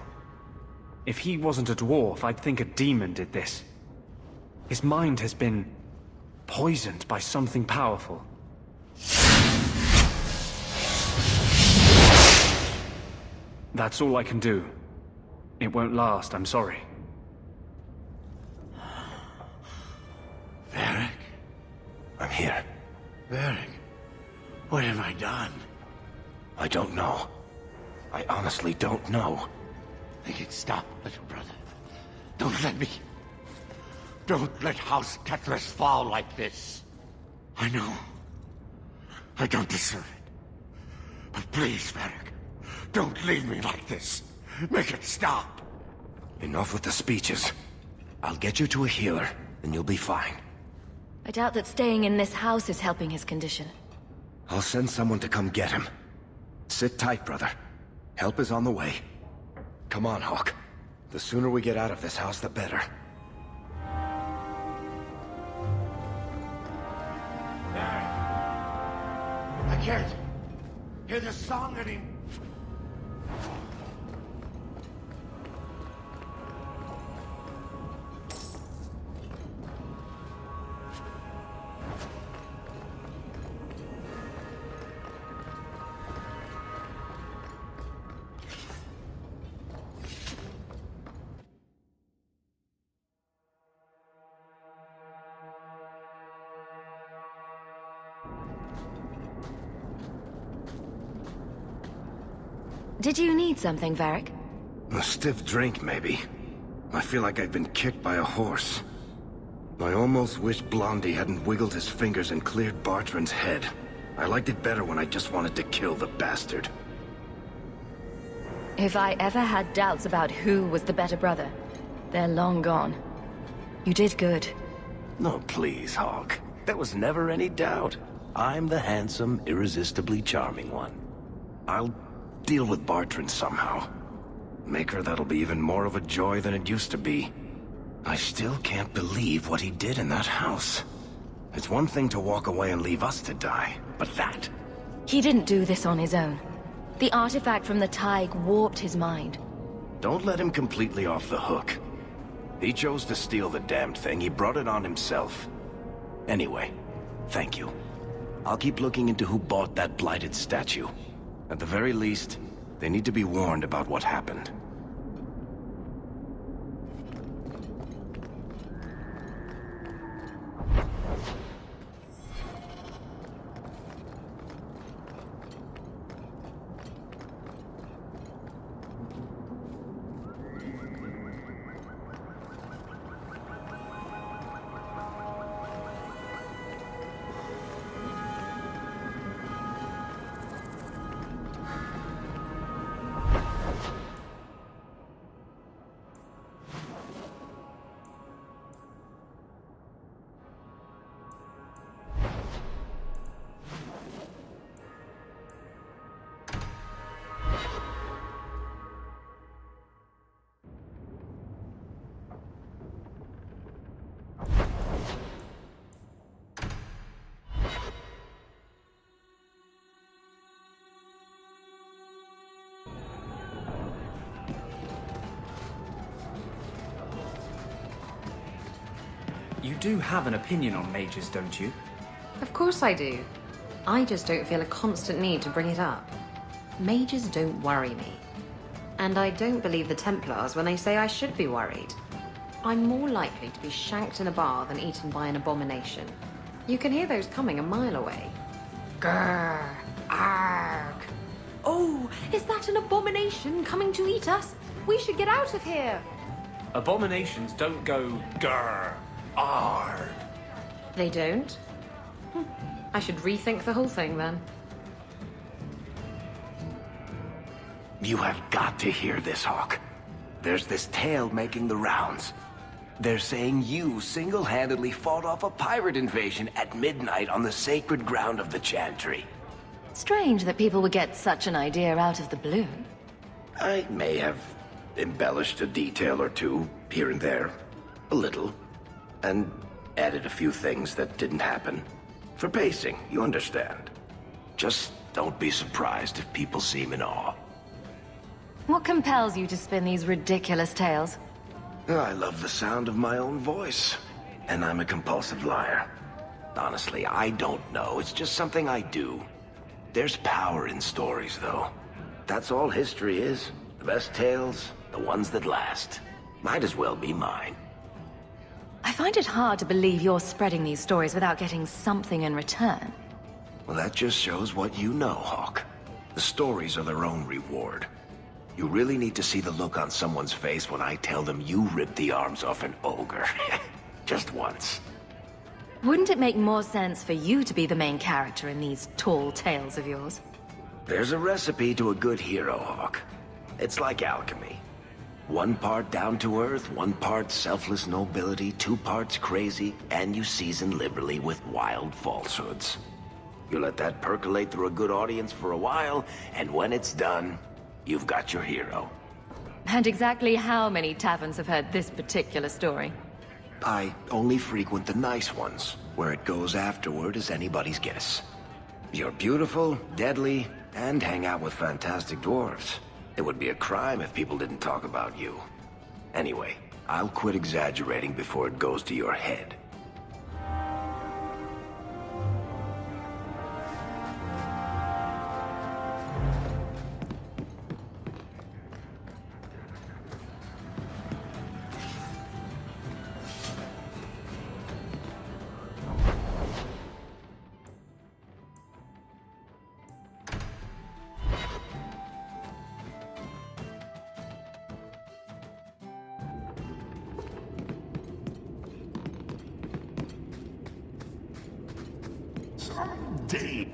If he wasn't a dwarf, I'd think a demon did this. His mind has been poisoned by something powerful. That's all I can do. It won't last, I'm sorry. Varric? I'm here. Varric, what have I done? I don't know. I honestly don't know. Make it stop, little brother. Don't let House Kethless fall like this. I know. I don't deserve it. But please, Varric, don't leave me like this. Make it stop. Enough with the speeches. I'll get you to a healer, and you'll be fine. I doubt that staying in this house is helping his condition. I'll send someone to come get him. Sit tight, brother. Help is on the way. Come on, Hawk. The sooner we get out of this house, the better. I can't hear the song anymore. Did you need something, Varric? A stiff drink, maybe. I feel like I've been kicked by a horse. I almost wish Blondie hadn't wiggled his fingers and cleared Bartrand's head. I liked it better when I just wanted to kill the bastard. If I ever had doubts about who was the better brother, they're long gone. You did good. No, please, Hawk. There was never any doubt. I'm the handsome, irresistibly charming one. I'll deal with Bartrand somehow. Make her that'll be even more of a joy than it used to be. I still can't believe what he did in that house. It's one thing to walk away and leave us to die, but that... He didn't do this on his own. The artifact from the Tig warped his mind. Don't let him completely off the hook. He chose to steal the damned thing. He brought it on himself. Anyway, thank you. I'll keep looking into who bought that blighted statue. At the very least, they need to be warned about what happened. You do have an opinion on mages, don't you? Of course I do. I just don't feel a constant need to bring it up. Mages don't worry me. And I don't believe the Templars when they say I should be worried. I'm more likely to be shanked in a bar than eaten by an abomination. You can hear those coming a mile away. Grrr, arg. Oh, is that an abomination coming to eat us? We should get out of here. Abominations don't go grrr, arg. They don't? I should rethink the whole thing then. You have got to hear this, Hawk. There's this tale making the rounds. They're saying you single-handedly fought off a pirate invasion at midnight on the sacred ground of the Chantry. Strange that people would get such an idea out of the blue. I may have embellished a detail or two, here and there. A little. And added a few things that didn't happen. For pacing, you understand. Just don't be surprised if people seem in awe. What compels you to spin these ridiculous tales? I love the sound of my own voice. And I'm a compulsive liar. Honestly, I don't know. It's just something I do. There's power in stories, though. That's all history is. The best tales, the ones that last. Might as well be mine. I find it hard to believe you're spreading these stories without getting something in return. Well, that just shows what you know, Hawk. The stories are their own reward. You really need to see the look on someone's face when I tell them you ripped the arms off an ogre. Just once. Wouldn't it make more sense for you to be the main character in these tall tales of yours? There's a recipe to a good hero, Hawk. It's like alchemy. 1 part down to earth, 1 part selfless nobility, 2 parts crazy, and you season liberally with wild falsehoods. You let that percolate through a good audience for a while, and when it's done, you've got your hero. And exactly how many taverns have heard this particular story? I only frequent the nice ones. Where it goes afterward is anybody's guess. You're beautiful, deadly, and hang out with fantastic dwarves. It would be a crime if people didn't talk about you. Anyway, I'll quit exaggerating before it goes to your head. Someday.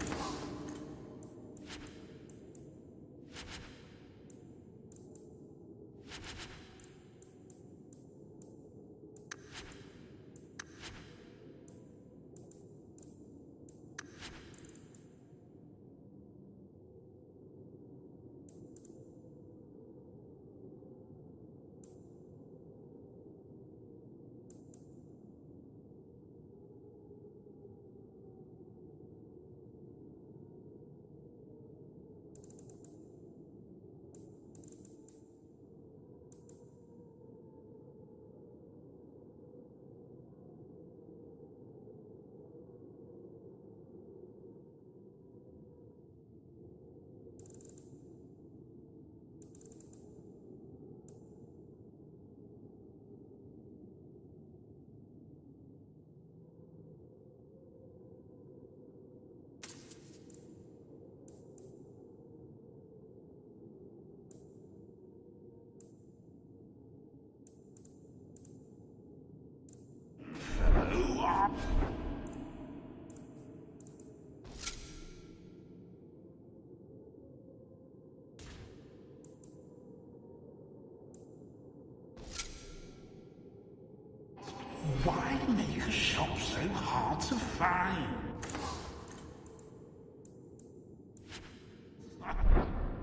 Why make a shop so hard to find?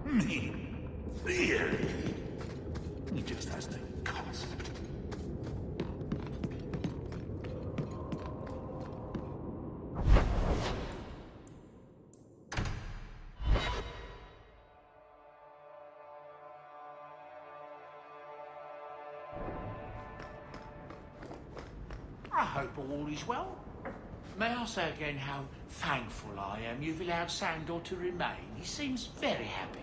Me? Really? He just has no concept. I hope all is well. May I say again how thankful I am you've allowed Sandor to remain. He seems very happy.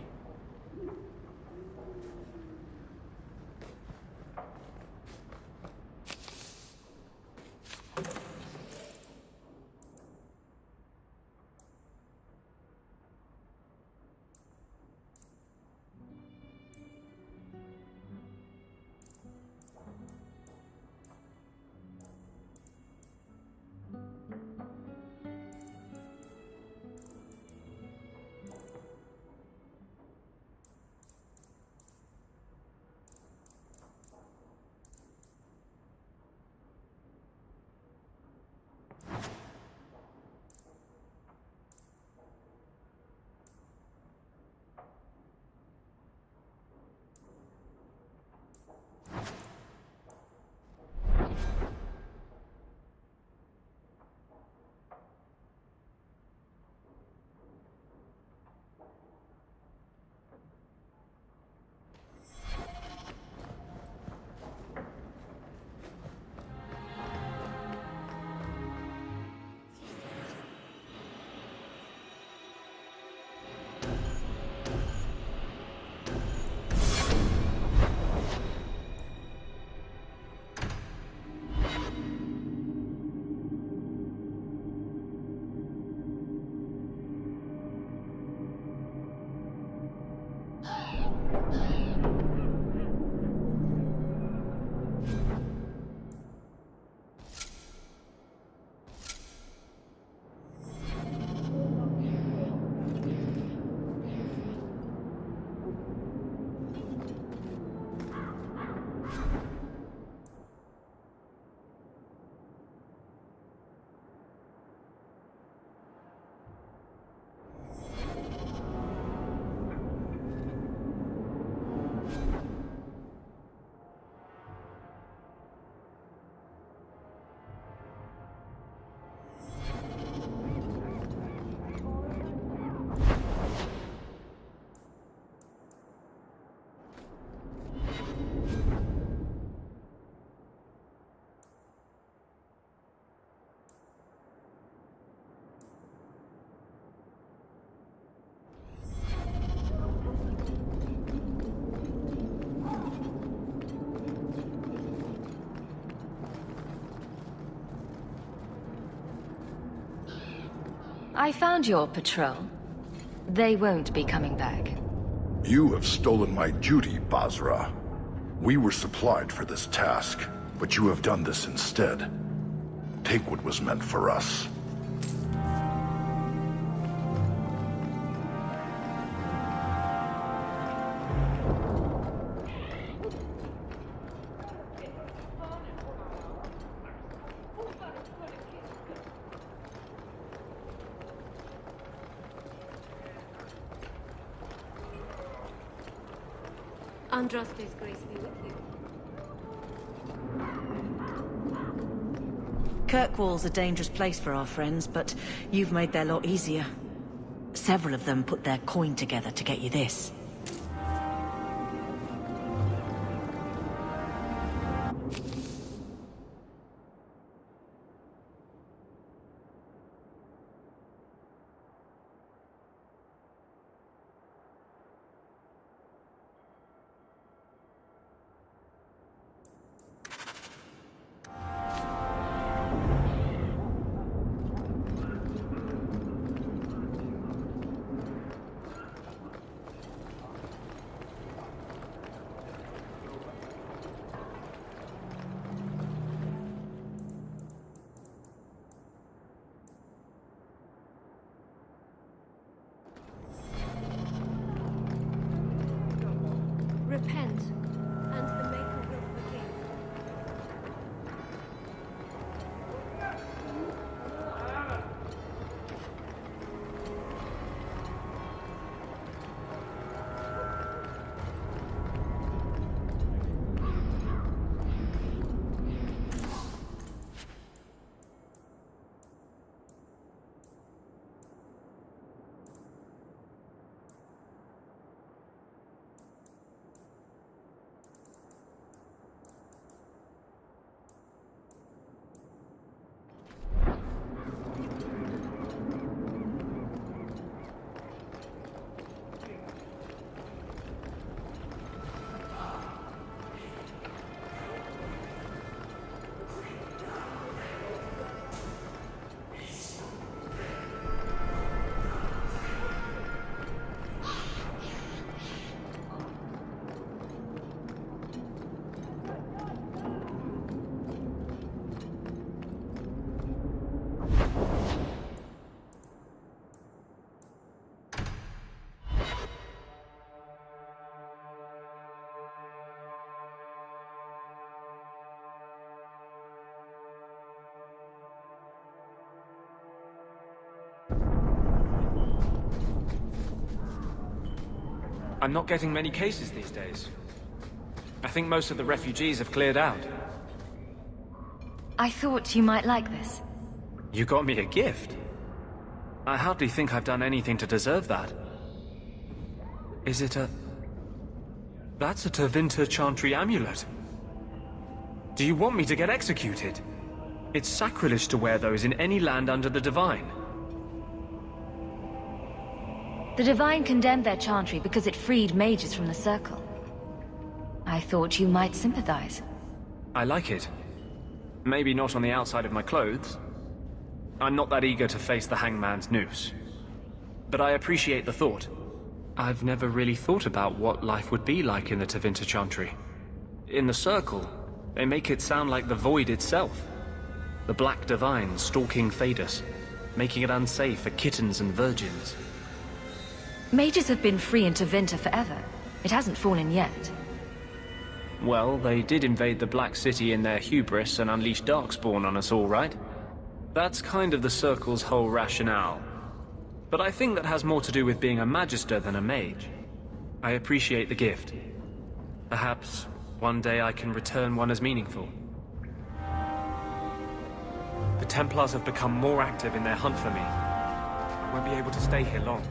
I found your patrol. They won't be coming back. You have stolen my duty, Basra. We were supplied for this task, but you have done this instead. Take what was meant for us. Andraste's grace be with you. Kirkwall's a dangerous place for our friends, but you've made their lot easier. Several of them put their coin together to get you this. Repent, and the Maker will forgive. I'm not getting many cases these days. I think most of the refugees have cleared out. I thought you might like this. You got me a gift. I hardly think I've done anything to deserve that. Is it a... That's a Tevinter Chantry amulet. Do you want me to get executed? It's sacrilege to wear those in any land under the Divine. The Divine condemned their chantry because it freed mages from the Circle. I thought you might sympathize. I like it. Maybe not on the outside of my clothes. I'm not that eager to face the hangman's noose. But I appreciate the thought. I've never really thought about what life would be like in the Tevinter Chantry. In the Circle, they make it sound like the Void itself. The Black Divine stalking Thedas, making it unsafe for kittens and virgins. Mages have been free in Tevinter forever. It hasn't fallen yet. Well, they did invade the Black City in their hubris and unleash Darkspawn on us all, right? That's kind of the Circle's whole rationale. But I think that has more to do with being a Magister than a mage. I appreciate the gift. Perhaps one day I can return one as meaningful. The Templars have become more active in their hunt for me. I won't be able to stay here long.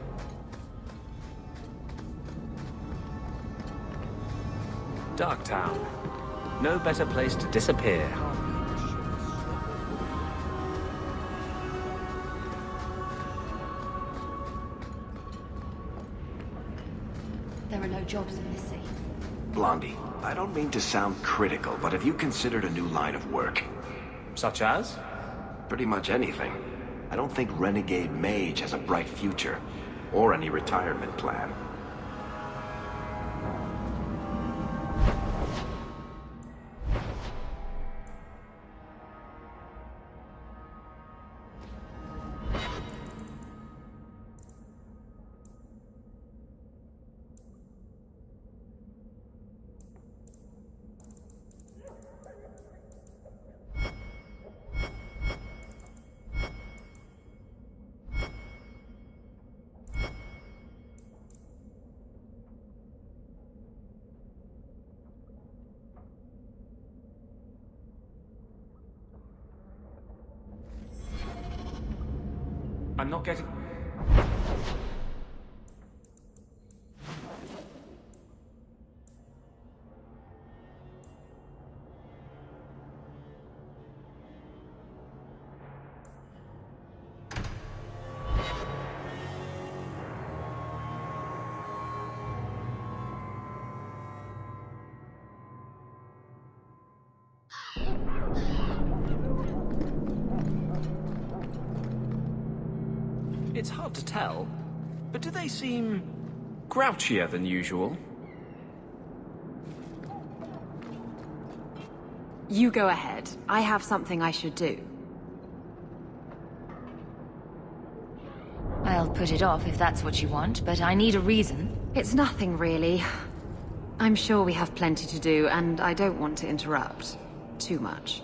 Darktown. No better place to disappear. There are no jobs in this city. Blondie, I don't mean to sound critical, but have you considered a new line of work? Such as? Pretty much anything. I don't think Renegade Mage has a bright future, or any retirement plan. I'm not getting... It's hard to tell, but do they seem grouchier than usual? You go ahead. I have something I should do. I'll put it off if that's what you want, but I need a reason. It's nothing, really. I'm sure we have plenty to do, and I don't want to interrupt too much.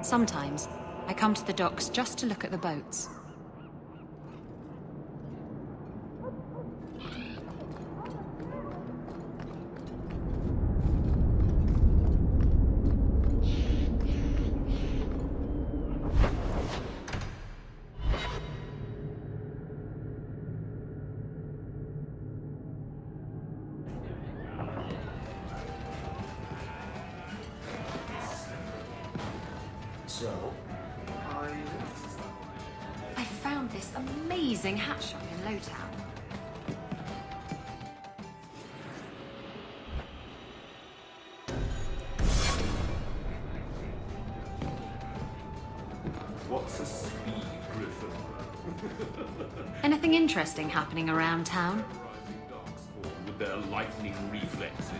Sometimes, I come to the docks just to look at the boats. I found this amazing hat shop in Lowtown. What's a speed griffin? Anything interesting happening around town? With their lightning reflexes.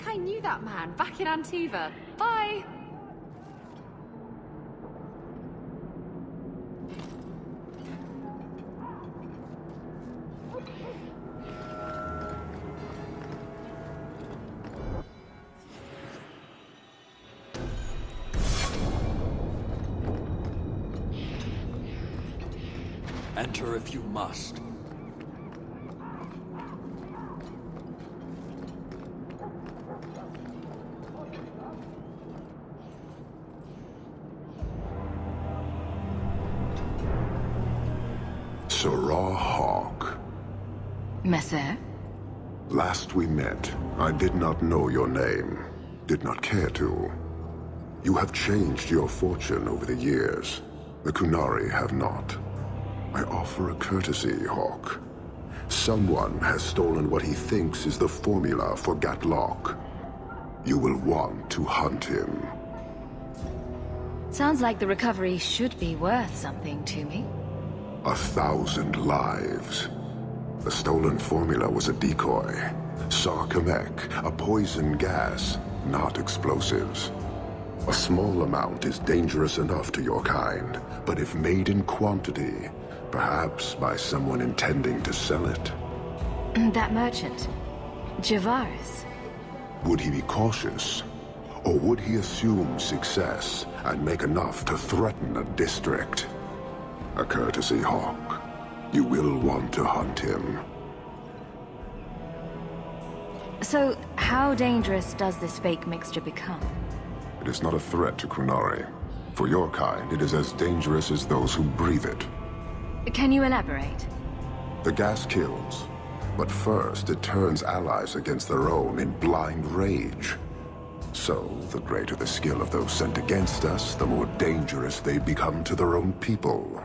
I knew that man back in Antiva. Bye! Enter if you must. Sarah Hawk. Messer? Last we met, I did not know your name. Did not care to. You have changed your fortune over the years. The Kunari have not. I offer a courtesy, Hawk. Someone has stolen what he thinks is the formula for Gatlock. You will want to hunt him. Sounds like the recovery should be worth something to me. 1,000 lives. The stolen formula was a decoy. Sarkamek, a poison gas, not explosives. A small amount is dangerous enough to your kind, but if made in quantity, perhaps by someone intending to sell it. That merchant, Javaris. Would he be cautious? Or would he assume success and make enough to threaten a district? A courtesy, Hawk. You will want to hunt him. So, how dangerous does this fake mixture become? It is not a threat to Kunari. For your kind, it is as dangerous as those who breathe it. Can you elaborate? The gas kills, but first it turns allies against their own in blind rage. So, the greater the skill of those sent against us, the more dangerous they become to their own people.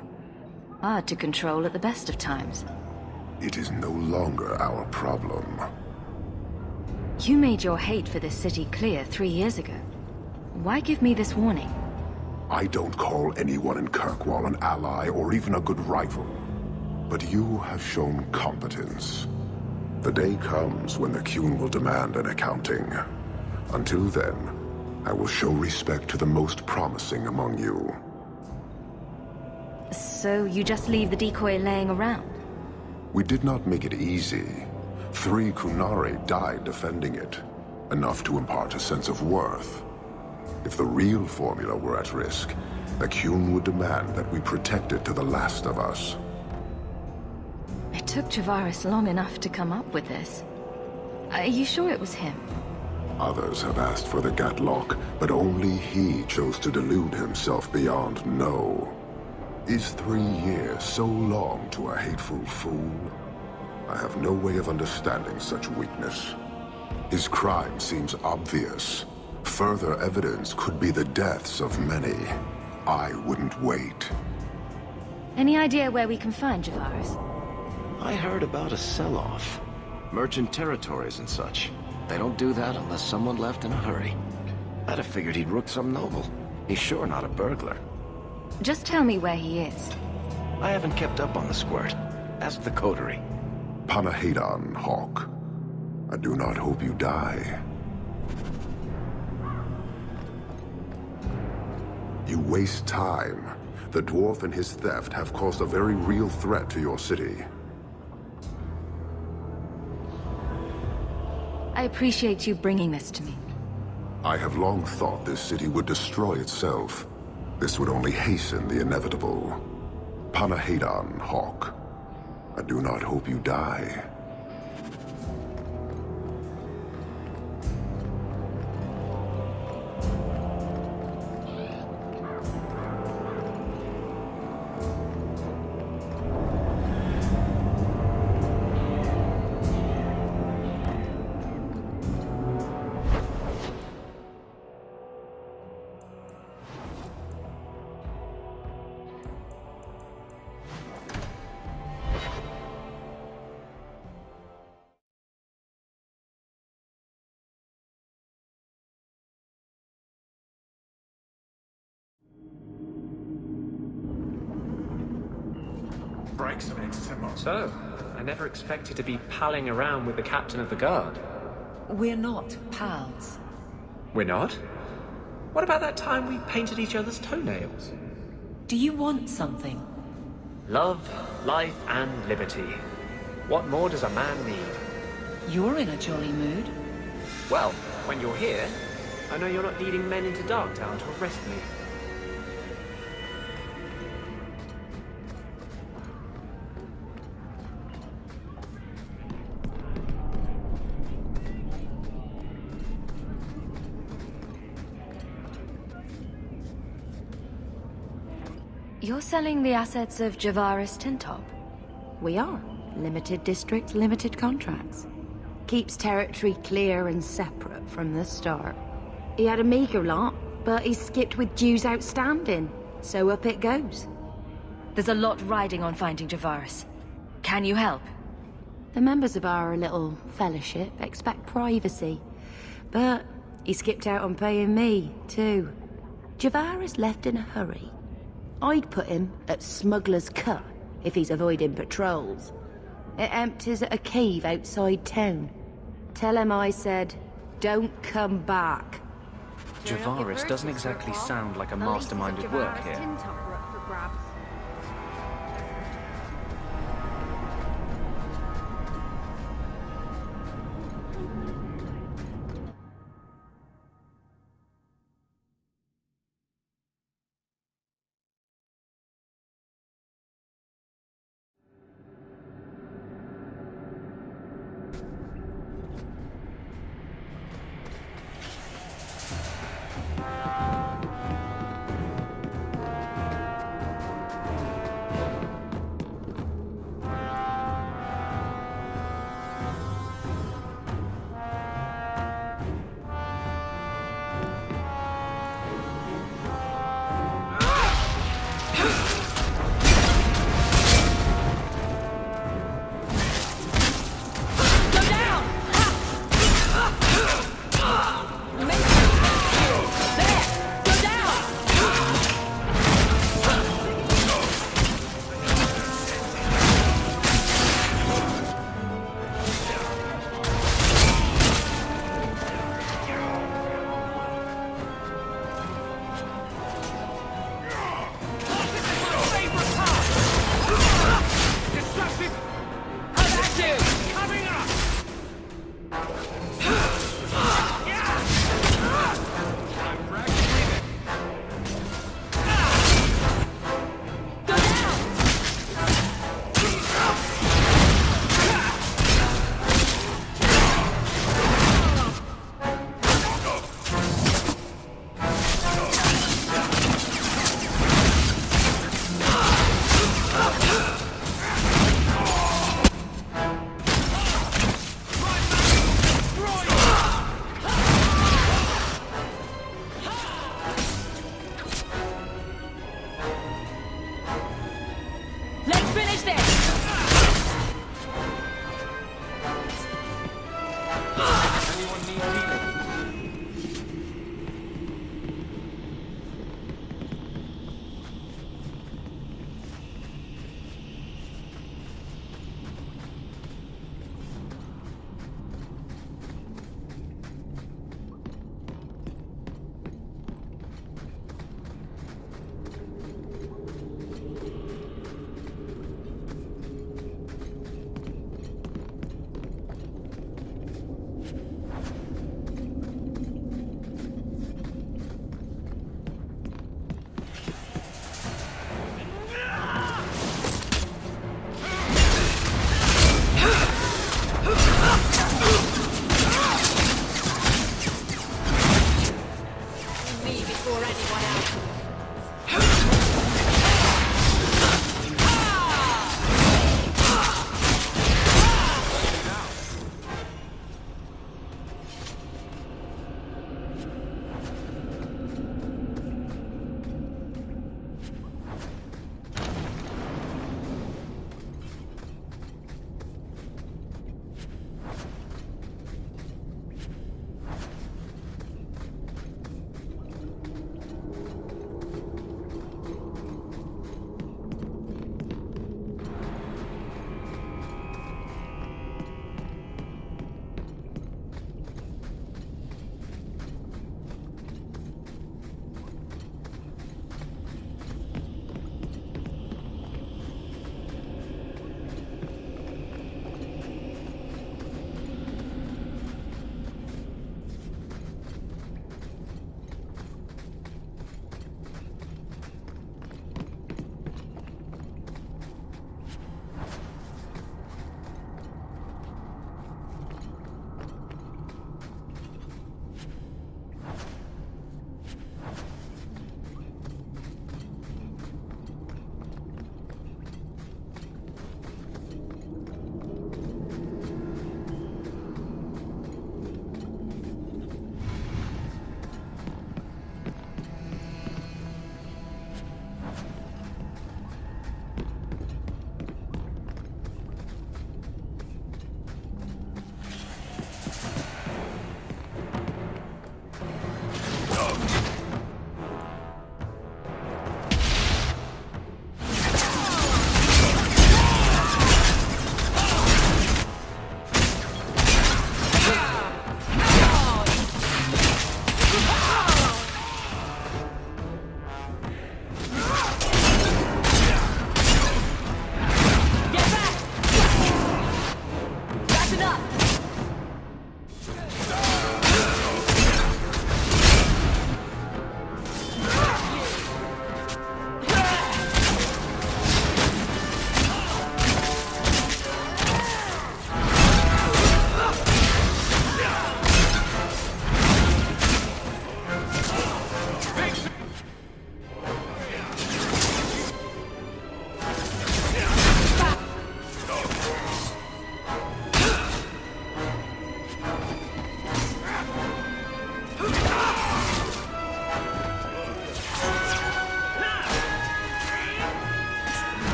Hard to control at the best of times. It is no longer our problem. You made your hate for this city clear 3 years ago. Why give me this warning? I don't call anyone in Kirkwall an ally or even a good rival. But you have shown competence. The day comes when the Qun will demand an accounting. Until then, I will show respect to the most promising among you. So you just leave the decoy laying around? We did not make it easy. 3 Kunari died defending it, enough to impart a sense of worth. If the real formula were at risk, the Qun would demand that we protect it to the last of us. It took Javaris long enough to come up with this. Are you sure it was him? Others have asked for the Gatlock, but only he chose to delude himself beyond know. Is 3 years so long to a hateful fool? I have no way of understanding such weakness. His crime seems obvious. Further evidence could be the deaths of many. I wouldn't wait. Any idea where we can find Javaris? I heard about a sell-off. Merchant territories and such. They don't do that unless someone left in a hurry. I'd have figured he'd rooked some noble. He's sure not a burglar. Just tell me where he is. I haven't kept up on the squirt. Ask the coterie. Panahedon, Hawk. I do not hope you die. You waste time. The dwarf and his theft have caused a very real threat to your city. I appreciate you bringing this to me. I have long thought this city would destroy itself. This would only hasten the inevitable. Panahedon, Hawk. I do not hope you die. So, I never expected to be palling around with the captain of the guard. We're not pals. We're not? What about that time we painted each other's toenails? Do you want something? Love, life, and liberty. What more does a man need? You're in a jolly mood. Well, when you're here, I know you're not leading men into Darktown to arrest me. You're selling the assets of Javaris Tintop? We are. Limited district, limited contracts. Keeps territory clear and separate from the start. He had a meager lot, but he skipped with dues outstanding, so up it goes. There's a lot riding on finding Javaris. Can you help? The members of our little fellowship expect privacy, but he skipped out on paying me, too. Javaris left in a hurry. I'd put him at Smuggler's Cut if he's avoiding patrols. It empties at a cave outside town. Tell him I said, don't come back. Javaris doesn't exactly sound like a mastermind at work here.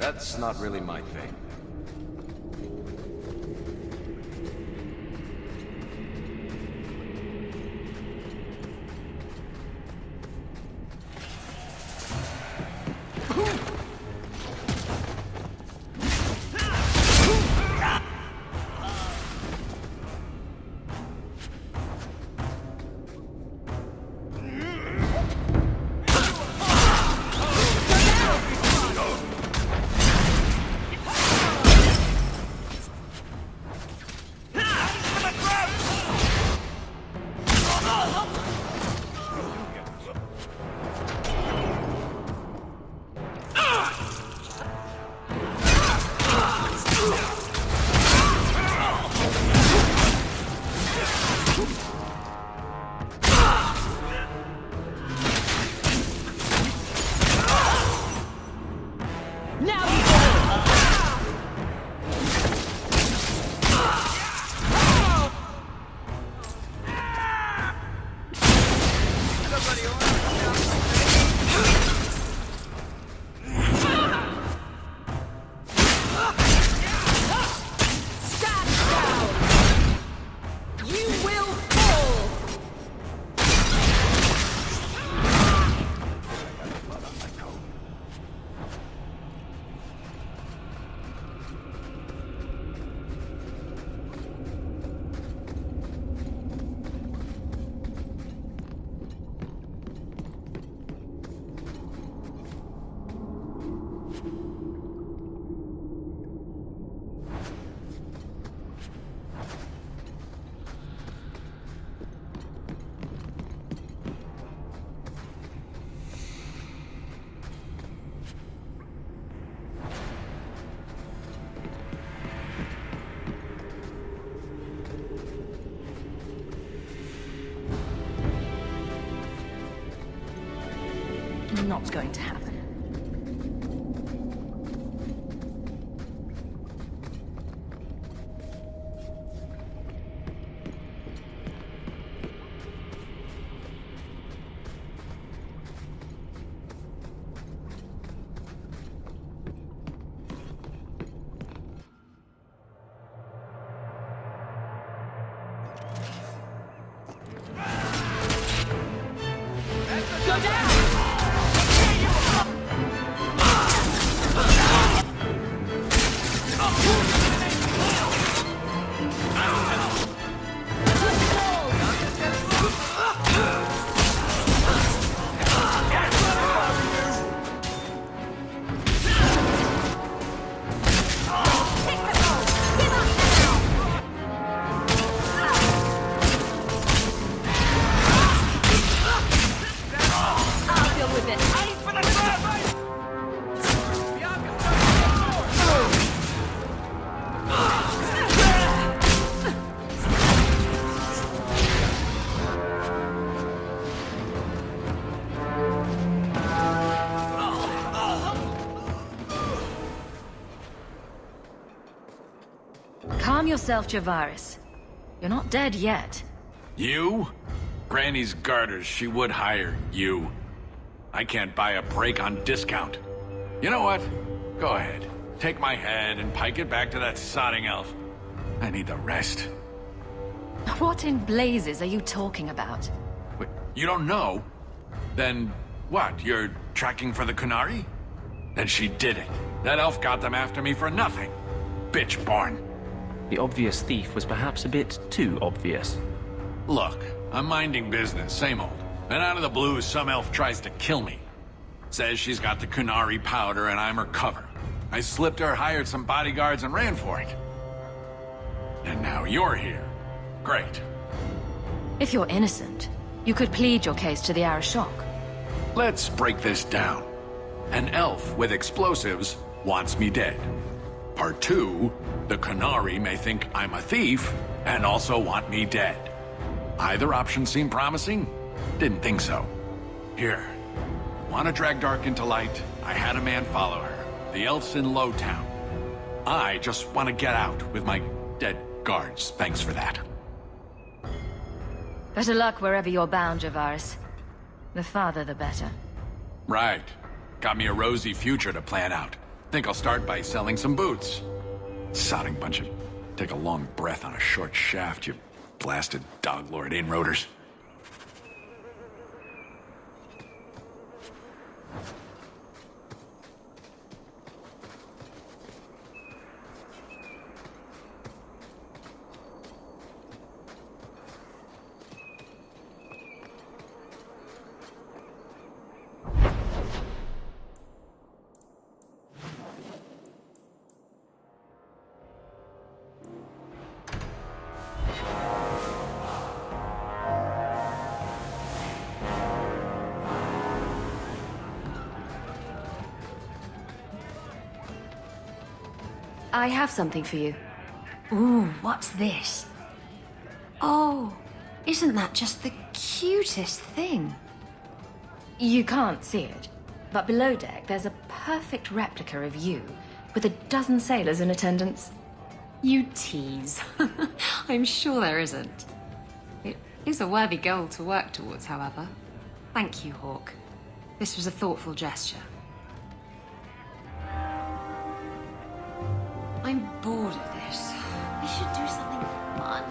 That's not really my thing. Not going to happen. Go down! Calm yourself, Javaris. You're not dead yet. You? Granny's garters, she would hire you. I can't buy a break on discount. You know what? Go ahead. Take my head and pike it back to that sodding elf. I need the rest. What in blazes are you talking about? Wait, you don't know? Then what? You're tracking for the Kunari? Then she did it. That elf got them after me for nothing. Bitch born. The obvious thief was perhaps a bit too obvious. Look, I'm minding business, same old. And out of the blue, some elf tries to kill me. Says she's got the Kunari powder and I'm her cover. I slipped her, hired some bodyguards, and ran for it. And now you're here. Great. If you're innocent, you could plead your case to the Arashok. Let's break this down. An elf with explosives wants me dead. Part 2, the Kunari may think I'm a thief and also want me dead. Either option seem promising? Didn't think so. Here. Want to drag Dark into light? I had a man follow her. The elf's in Lowtown. I just want to get out with my dead guards. Thanks for that. Better luck wherever you're bound, Javaris. The farther, the better. Right. Got me a rosy future to plan out. Think I'll start by selling some boots. Sodding bunch of... Take a long breath on a short shaft, you blasted dog-lord inroaders. I have something for you. Ooh, what's this? Oh, isn't that just the cutest thing? You can't see it, but below deck there's a perfect replica of you, with a dozen sailors in attendance. You tease. I'm sure there isn't. It is a worthy goal to work towards, however. Thank you, Hawk. This was a thoughtful gesture. I'm bored of this. We should do something fun.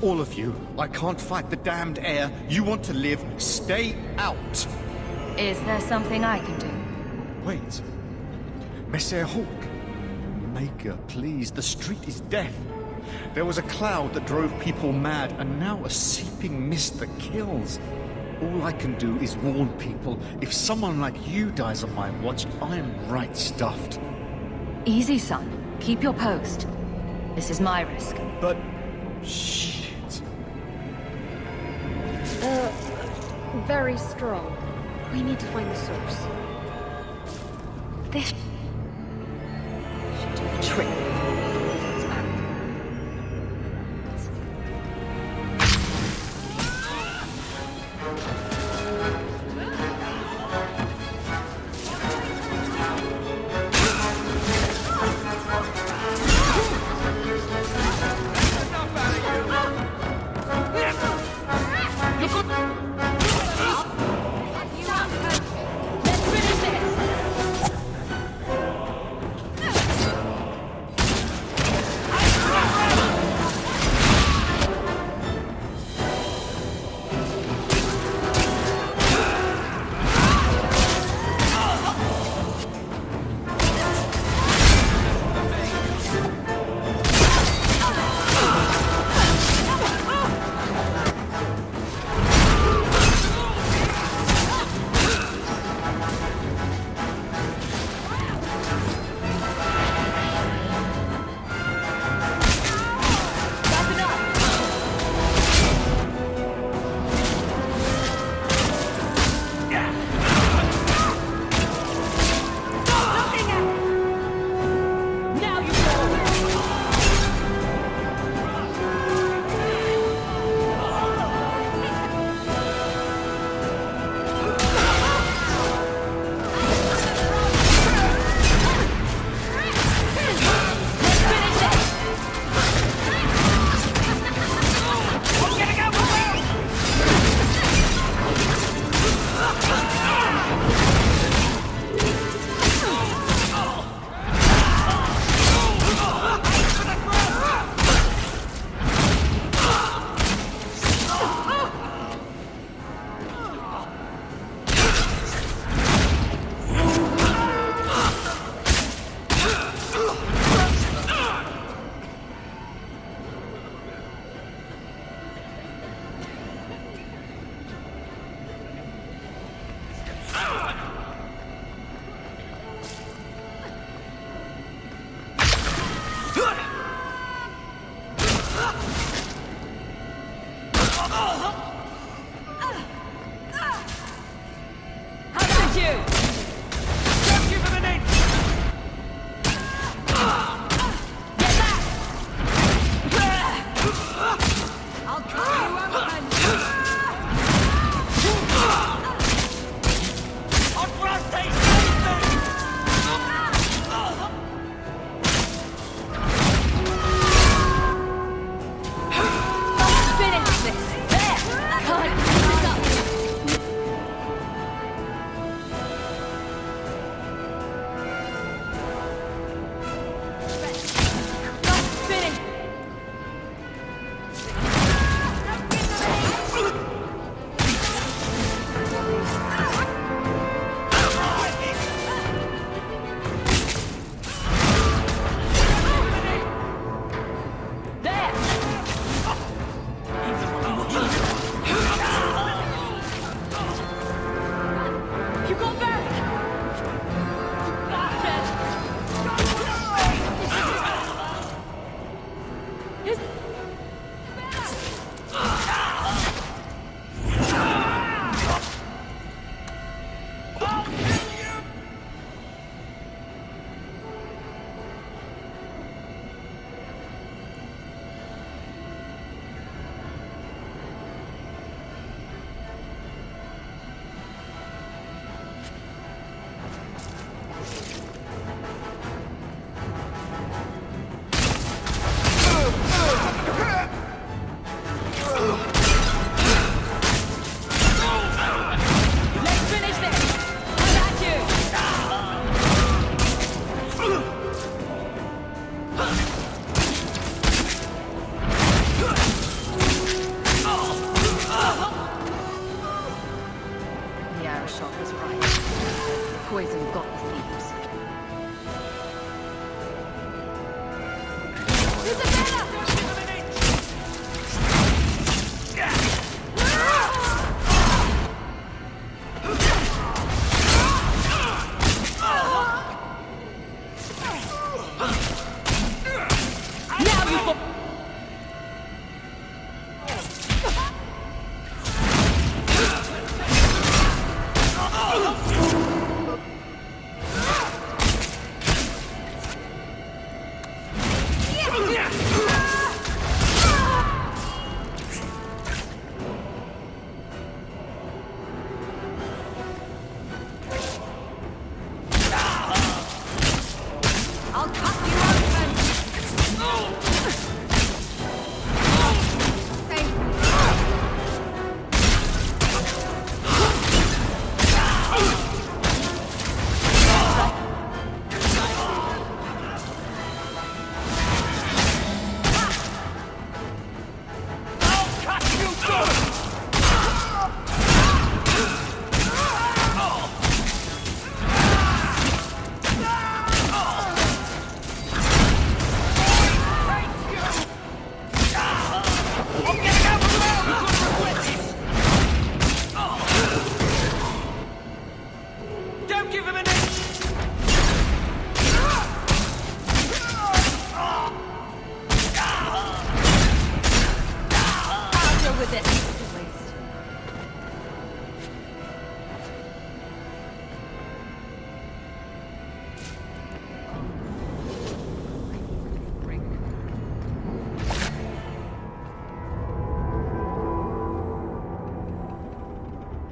All of you, I can't fight the damned air. You want to live, stay out. Is there something I can do? Wait. Messer Hawk. Maker, please, the street is death. There was a cloud that drove people mad, and now a seeping mist that kills. All I can do is warn people. If someone like you dies on my watch, I'm right stuffed. Easy, son. Keep your post. This is my risk. But... shit. Very strong. We need to find the source. This should do the trick.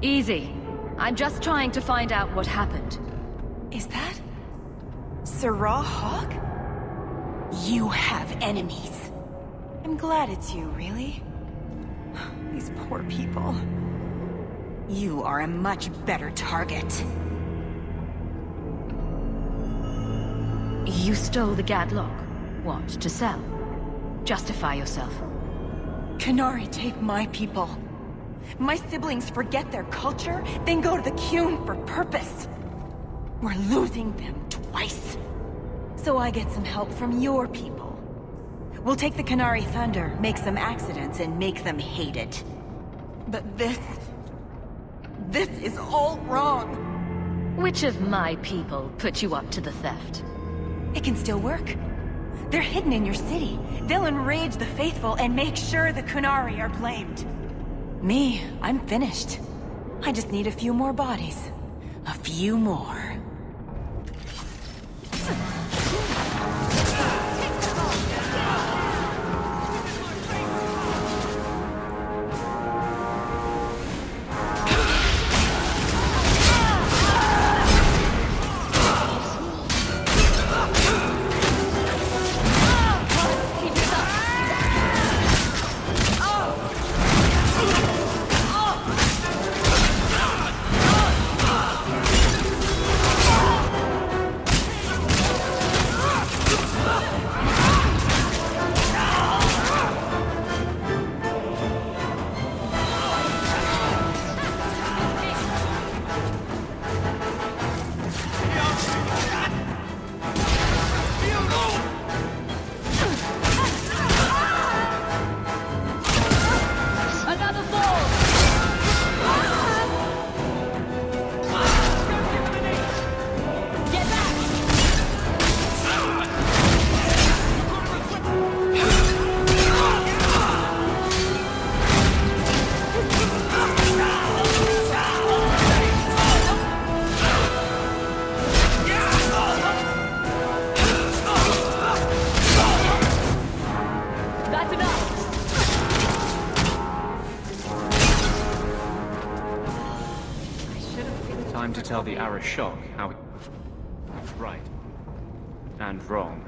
Easy. I'm just trying to find out what happened. Is that... Sirrah Hawk? You have enemies. I'm glad it's you, really. These poor people. You are a much better target. You stole the Gadlock. What, to sell? Justify yourself. Qunari take my people. My siblings forget their culture, then go to the Qun for purpose. We're losing them twice. So I get some help from your people. We'll take the Qunari Thunder, make some accidents, and make them hate it. But this is all wrong. Which of my people put you up to the theft? It can still work. They're hidden in your city. They'll enrage the faithful and make sure the Qunari are blamed. Me, I'm finished. I just need a few more bodies. A few more. Time to tell the Arashok how it's right and wrong.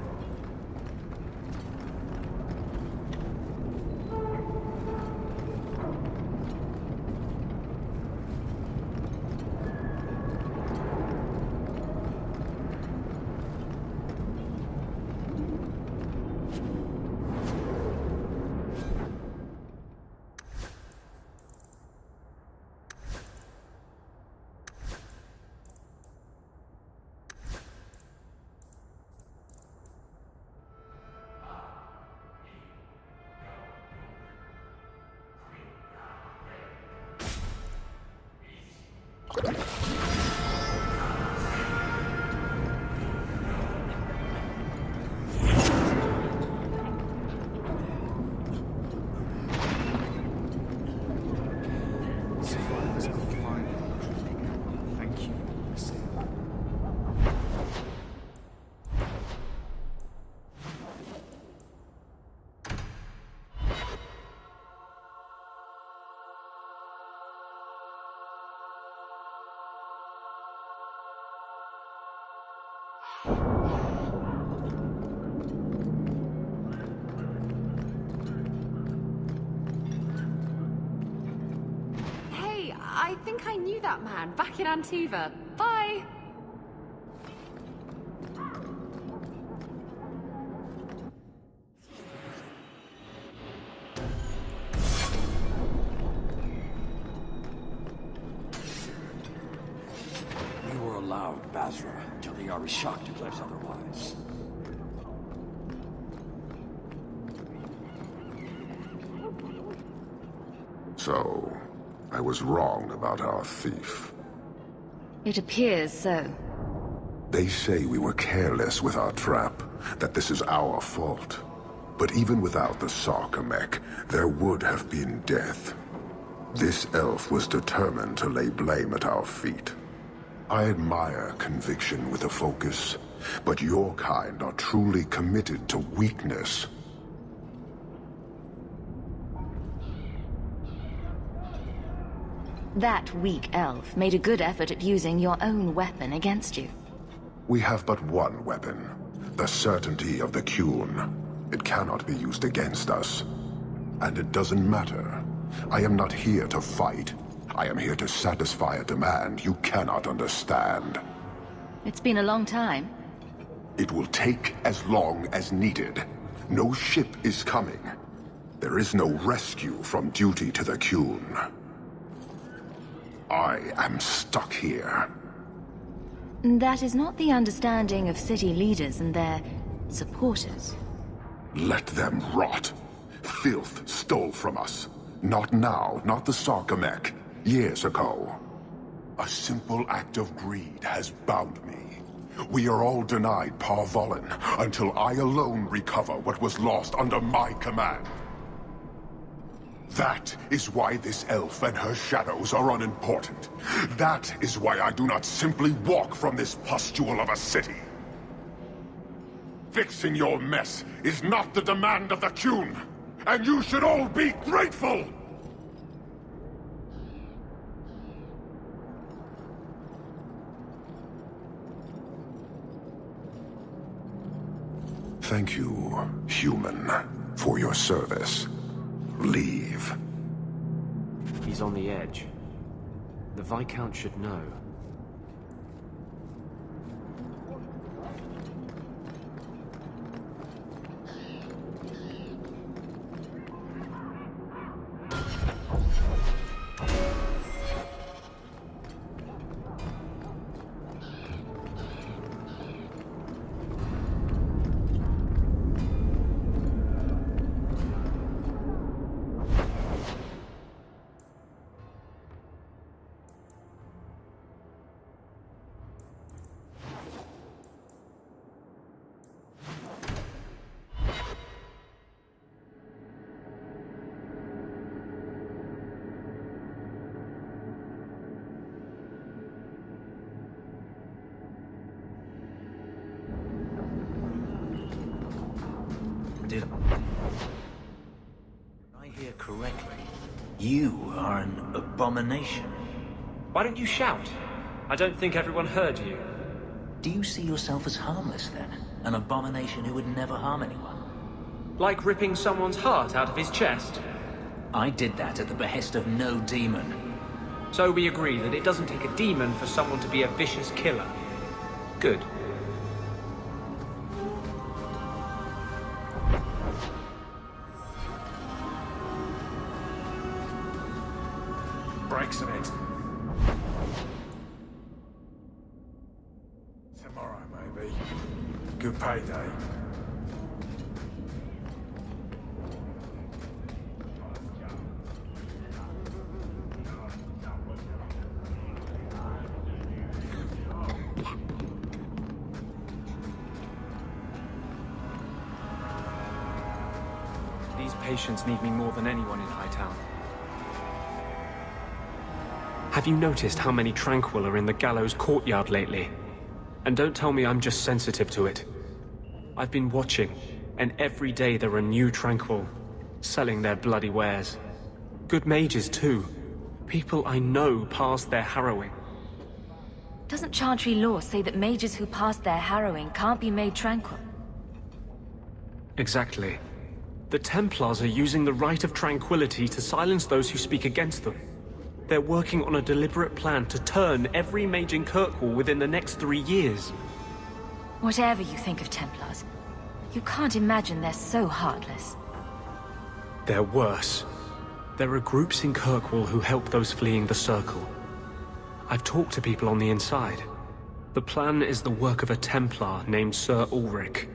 Hey, I think I knew that man back in Antiva. Bye! We were allowed Basra until the Arishok declares otherwise. So, I was wrong about our thief. It appears so. They say we were careless with our trap, that this is our fault. But even without the Sarkamek, there would have been death. This elf was determined to lay blame at our feet. I admire conviction with a focus, but your kind are truly committed to weakness. That weak elf made a good effort at using your own weapon against you. We have but one weapon. The certainty of the Qun. It cannot be used against us. And it doesn't matter. I am not here to fight. I am here to satisfy a demand you cannot understand. It's been a long time. It will take as long as needed. No ship is coming. There is no rescue from duty to the Qun. I am stuck here. That is not the understanding of city leaders and their supporters. Let them rot. Filth stole from us. Not now, not the Sarkamek. Years ago. A simple act of greed has bound me. We are all denied Parvolin until I alone recover what was lost under my command. That is why this elf and her shadows are unimportant. That is why I do not simply walk from this pustule of a city. Fixing your mess is not the demand of the Qun, and you should all be grateful! Thank you, human, for your service. Leave. He's on the edge. The Viscount should know. Did I hear correctly? You are an abomination. Why don't you shout? I don't think everyone heard you. Do you see yourself as harmless then? An abomination who would never harm anyone? Like ripping someone's heart out of his chest? I did that at the behest of no demon. So we agree that it doesn't take a demon for someone to be a vicious killer. Good. Breaks of it. Tomorrow, maybe. Good payday. These patients need me more than anyone in Hightown. Have you noticed how many Tranquil are in the gallows courtyard lately? And don't tell me I'm just sensitive to it. I've been watching, and every day there are new Tranquil, selling their bloody wares. Good mages too. People I know pass their harrowing. Doesn't Chantry law say that mages who pass their harrowing can't be made tranquil? Exactly. The Templars are using the right of tranquility to silence those who speak against them. They're working on a deliberate plan to turn every mage in Kirkwall within the next 3 years. Whatever you think of Templars, you can't imagine they're so heartless. They're worse. There are groups in Kirkwall who help those fleeing the Circle. I've talked to people on the inside. The plan is the work of a Templar named Sir Ulrich.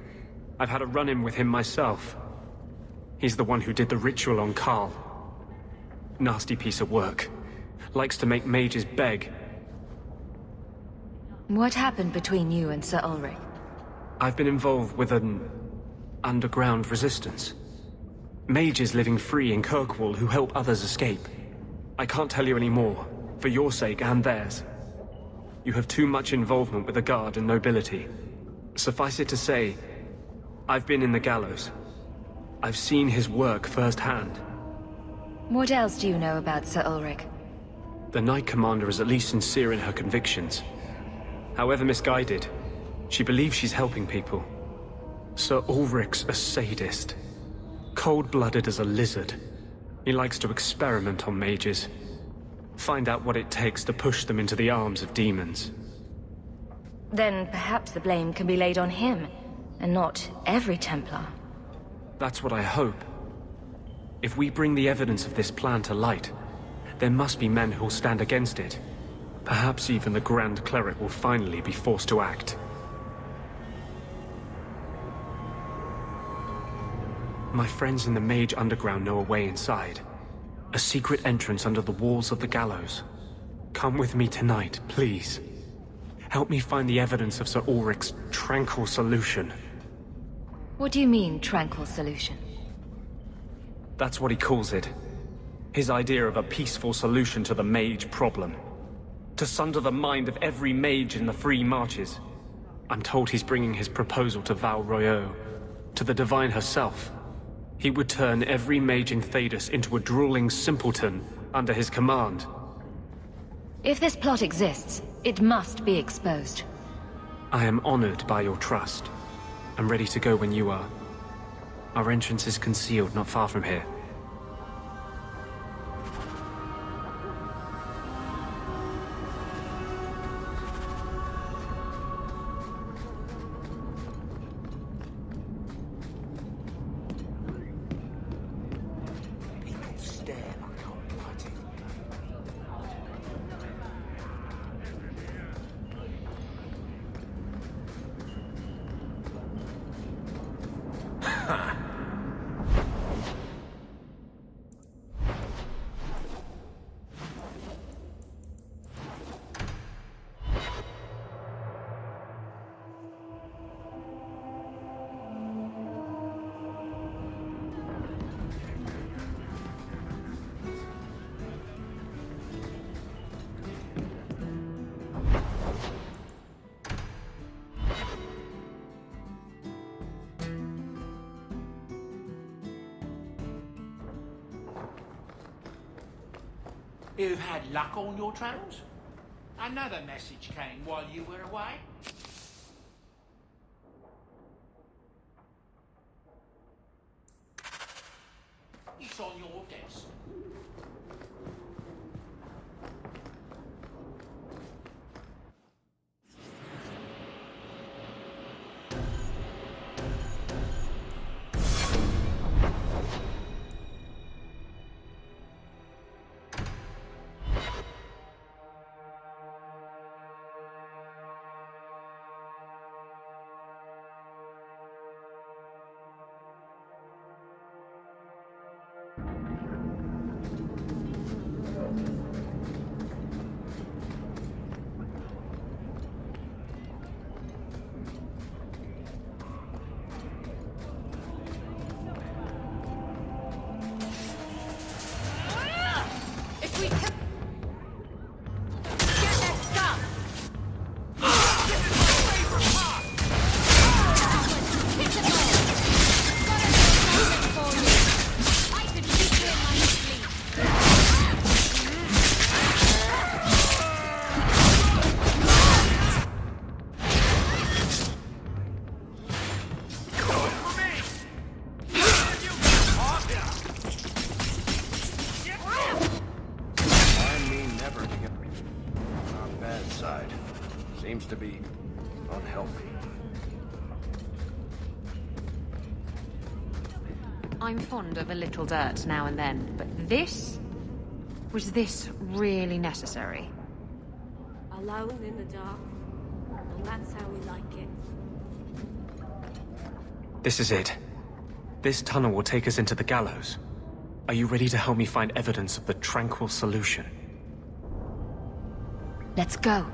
I've had a run-in with him myself. He's the one who did the ritual on Karl. Nasty piece of work. Likes to make mages beg. What happened between you and Sir Ulrich? I've been involved with an underground resistance. Mages living free in Kirkwall who help others escape. I can't tell you any more, for your sake and theirs. You have too much involvement with the Guard and nobility. Suffice it to say, I've been in the gallows. I've seen his work firsthand. What else do you know about Sir Ulrich? The Knight Commander is at least sincere in her convictions. However misguided, she believes she's helping people. Sir Ulrich's a sadist. Cold-blooded as a lizard. He likes to experiment on mages. Find out what it takes to push them into the arms of demons. Then perhaps the blame can be laid on him, and not every Templar. That's what I hope. If we bring the evidence of this plan to light, there must be men who'll stand against it. Perhaps even the Grand Cleric will finally be forced to act. My friends in the Mage Underground know a way inside. A secret entrance under the walls of the gallows. Come with me tonight, please. Help me find the evidence of Sir Ulrich's tranquil solution. What do you mean, tranquil solution? That's what he calls it. His idea of a peaceful solution to the mage problem. To sunder the mind of every mage in the Free Marches. I'm told he's bringing his proposal to Val Royeaux, to the Divine herself. He would turn every mage in Thedas into a drooling simpleton under his command. If this plot exists, it must be exposed. I am honored by your trust. I'm ready to go when you are. Our entrance is concealed not far from here. You've had luck on your travels? Another message came while you were away? It's on your desk. Seems to be unhealthy. I'm fond of a little dirt now and then, but this? Was this really necessary? Alone in the dark. And that's how we like it. This is it. This tunnel will take us into the gallows. Are you ready to help me find evidence of the tranquil solution? Let's go.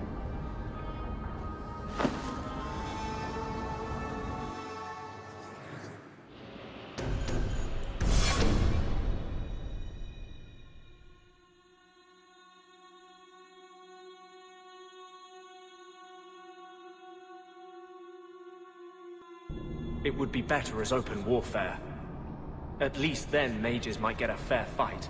It would be better as open warfare. At least then mages might get a fair fight.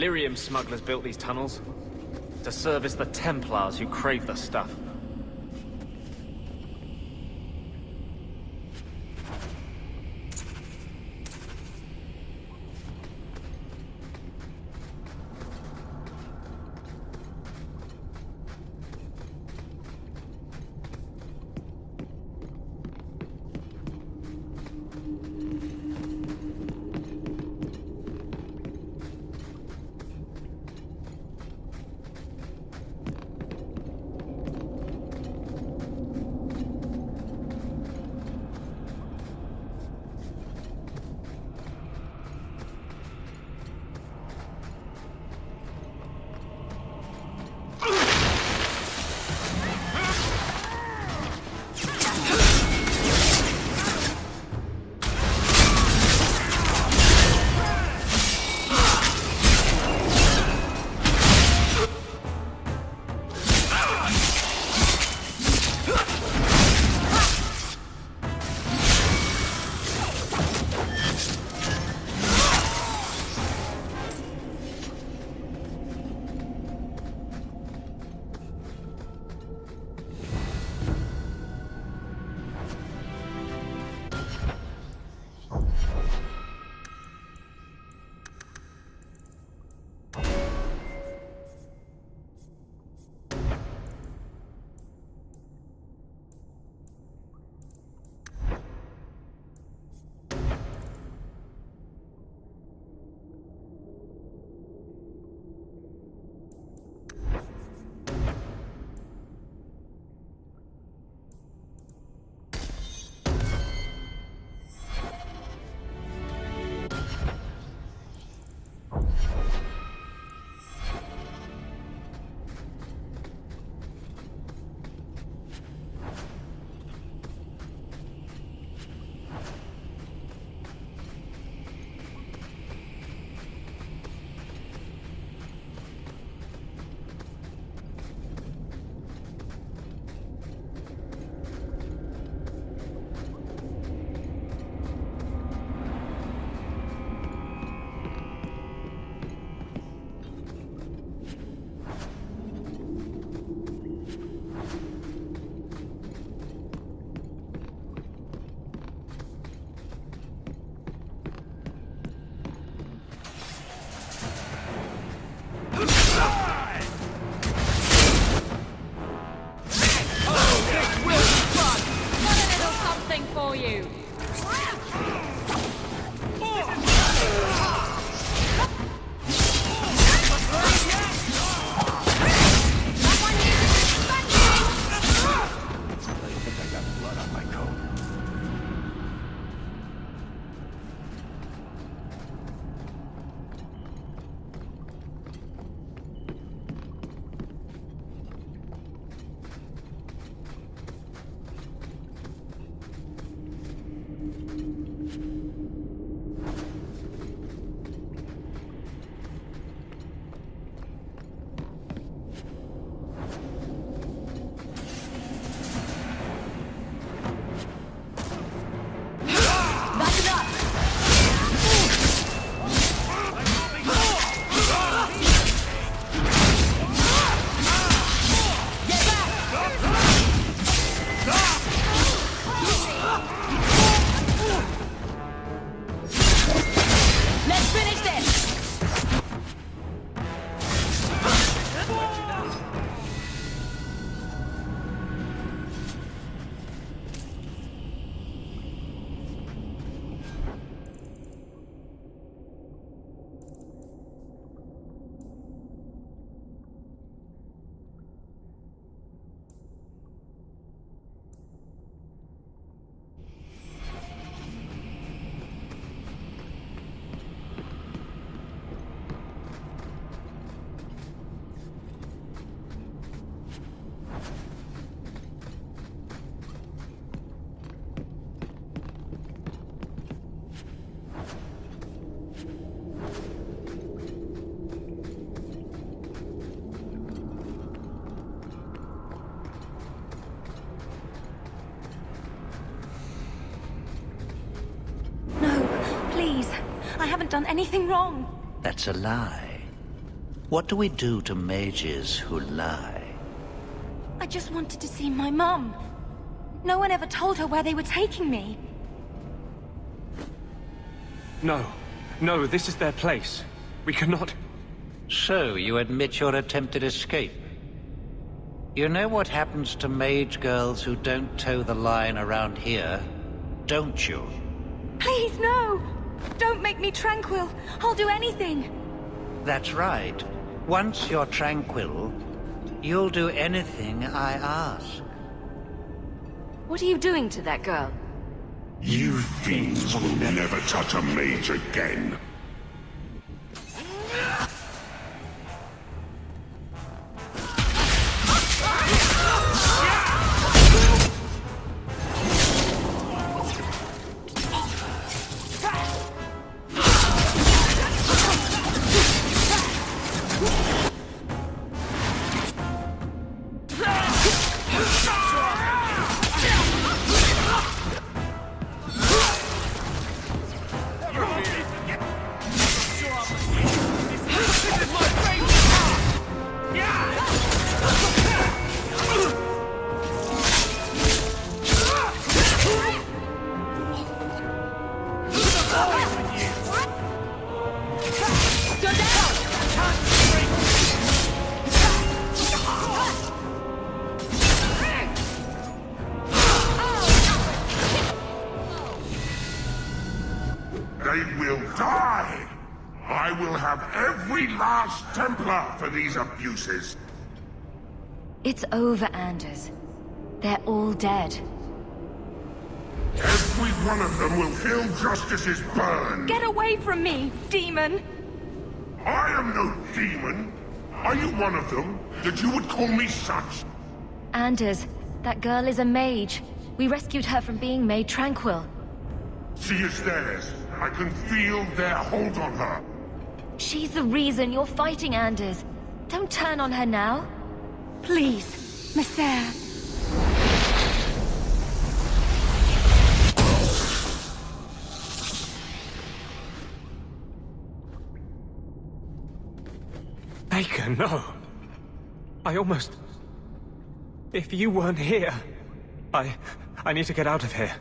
Lyrium smugglers built these tunnels. To service the Templars who crave the stuff. I haven't done anything wrong. That's a lie. What do we do to mages who lie? I just wanted to see my mum. No one ever told her where they were taking me. No. No, this is their place. We cannot... So, you admit your attempted escape? You know what happens to mage girls who don't toe the line around here, don't you? Please, no! Don't make me tranquil. I'll do anything. That's right. Once you're tranquil, you'll do anything I ask. What are you doing to that girl? You fiends will never touch a mage again. They will die! I will have every last Templar for these abuses! It's over, Anders. They're all dead. Every one of them will feel justice's burn! Get away from me, demon! I am no demon! Are you one of them, that you would call me such? Anders, that girl is a mage. We rescued her from being made tranquil. She is theirs. I can feel their hold on her. She's the reason you're fighting, Anders. Don't turn on her now. Please, Messer. Baker, no. I almost... If you weren't here... I need to get out of here.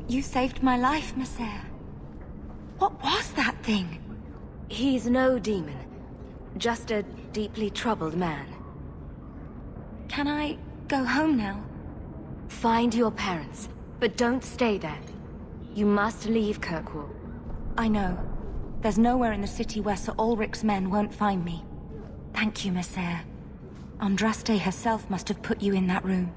You saved my life, Messer. What was that thing? He's no demon. Just a deeply troubled man. Can I go home now? Find your parents, but don't stay there. You must leave Kirkwall. I know. There's nowhere in the city where Sir Ulrich's men won't find me. Thank you, Messer. Andraste herself must have put you in that room.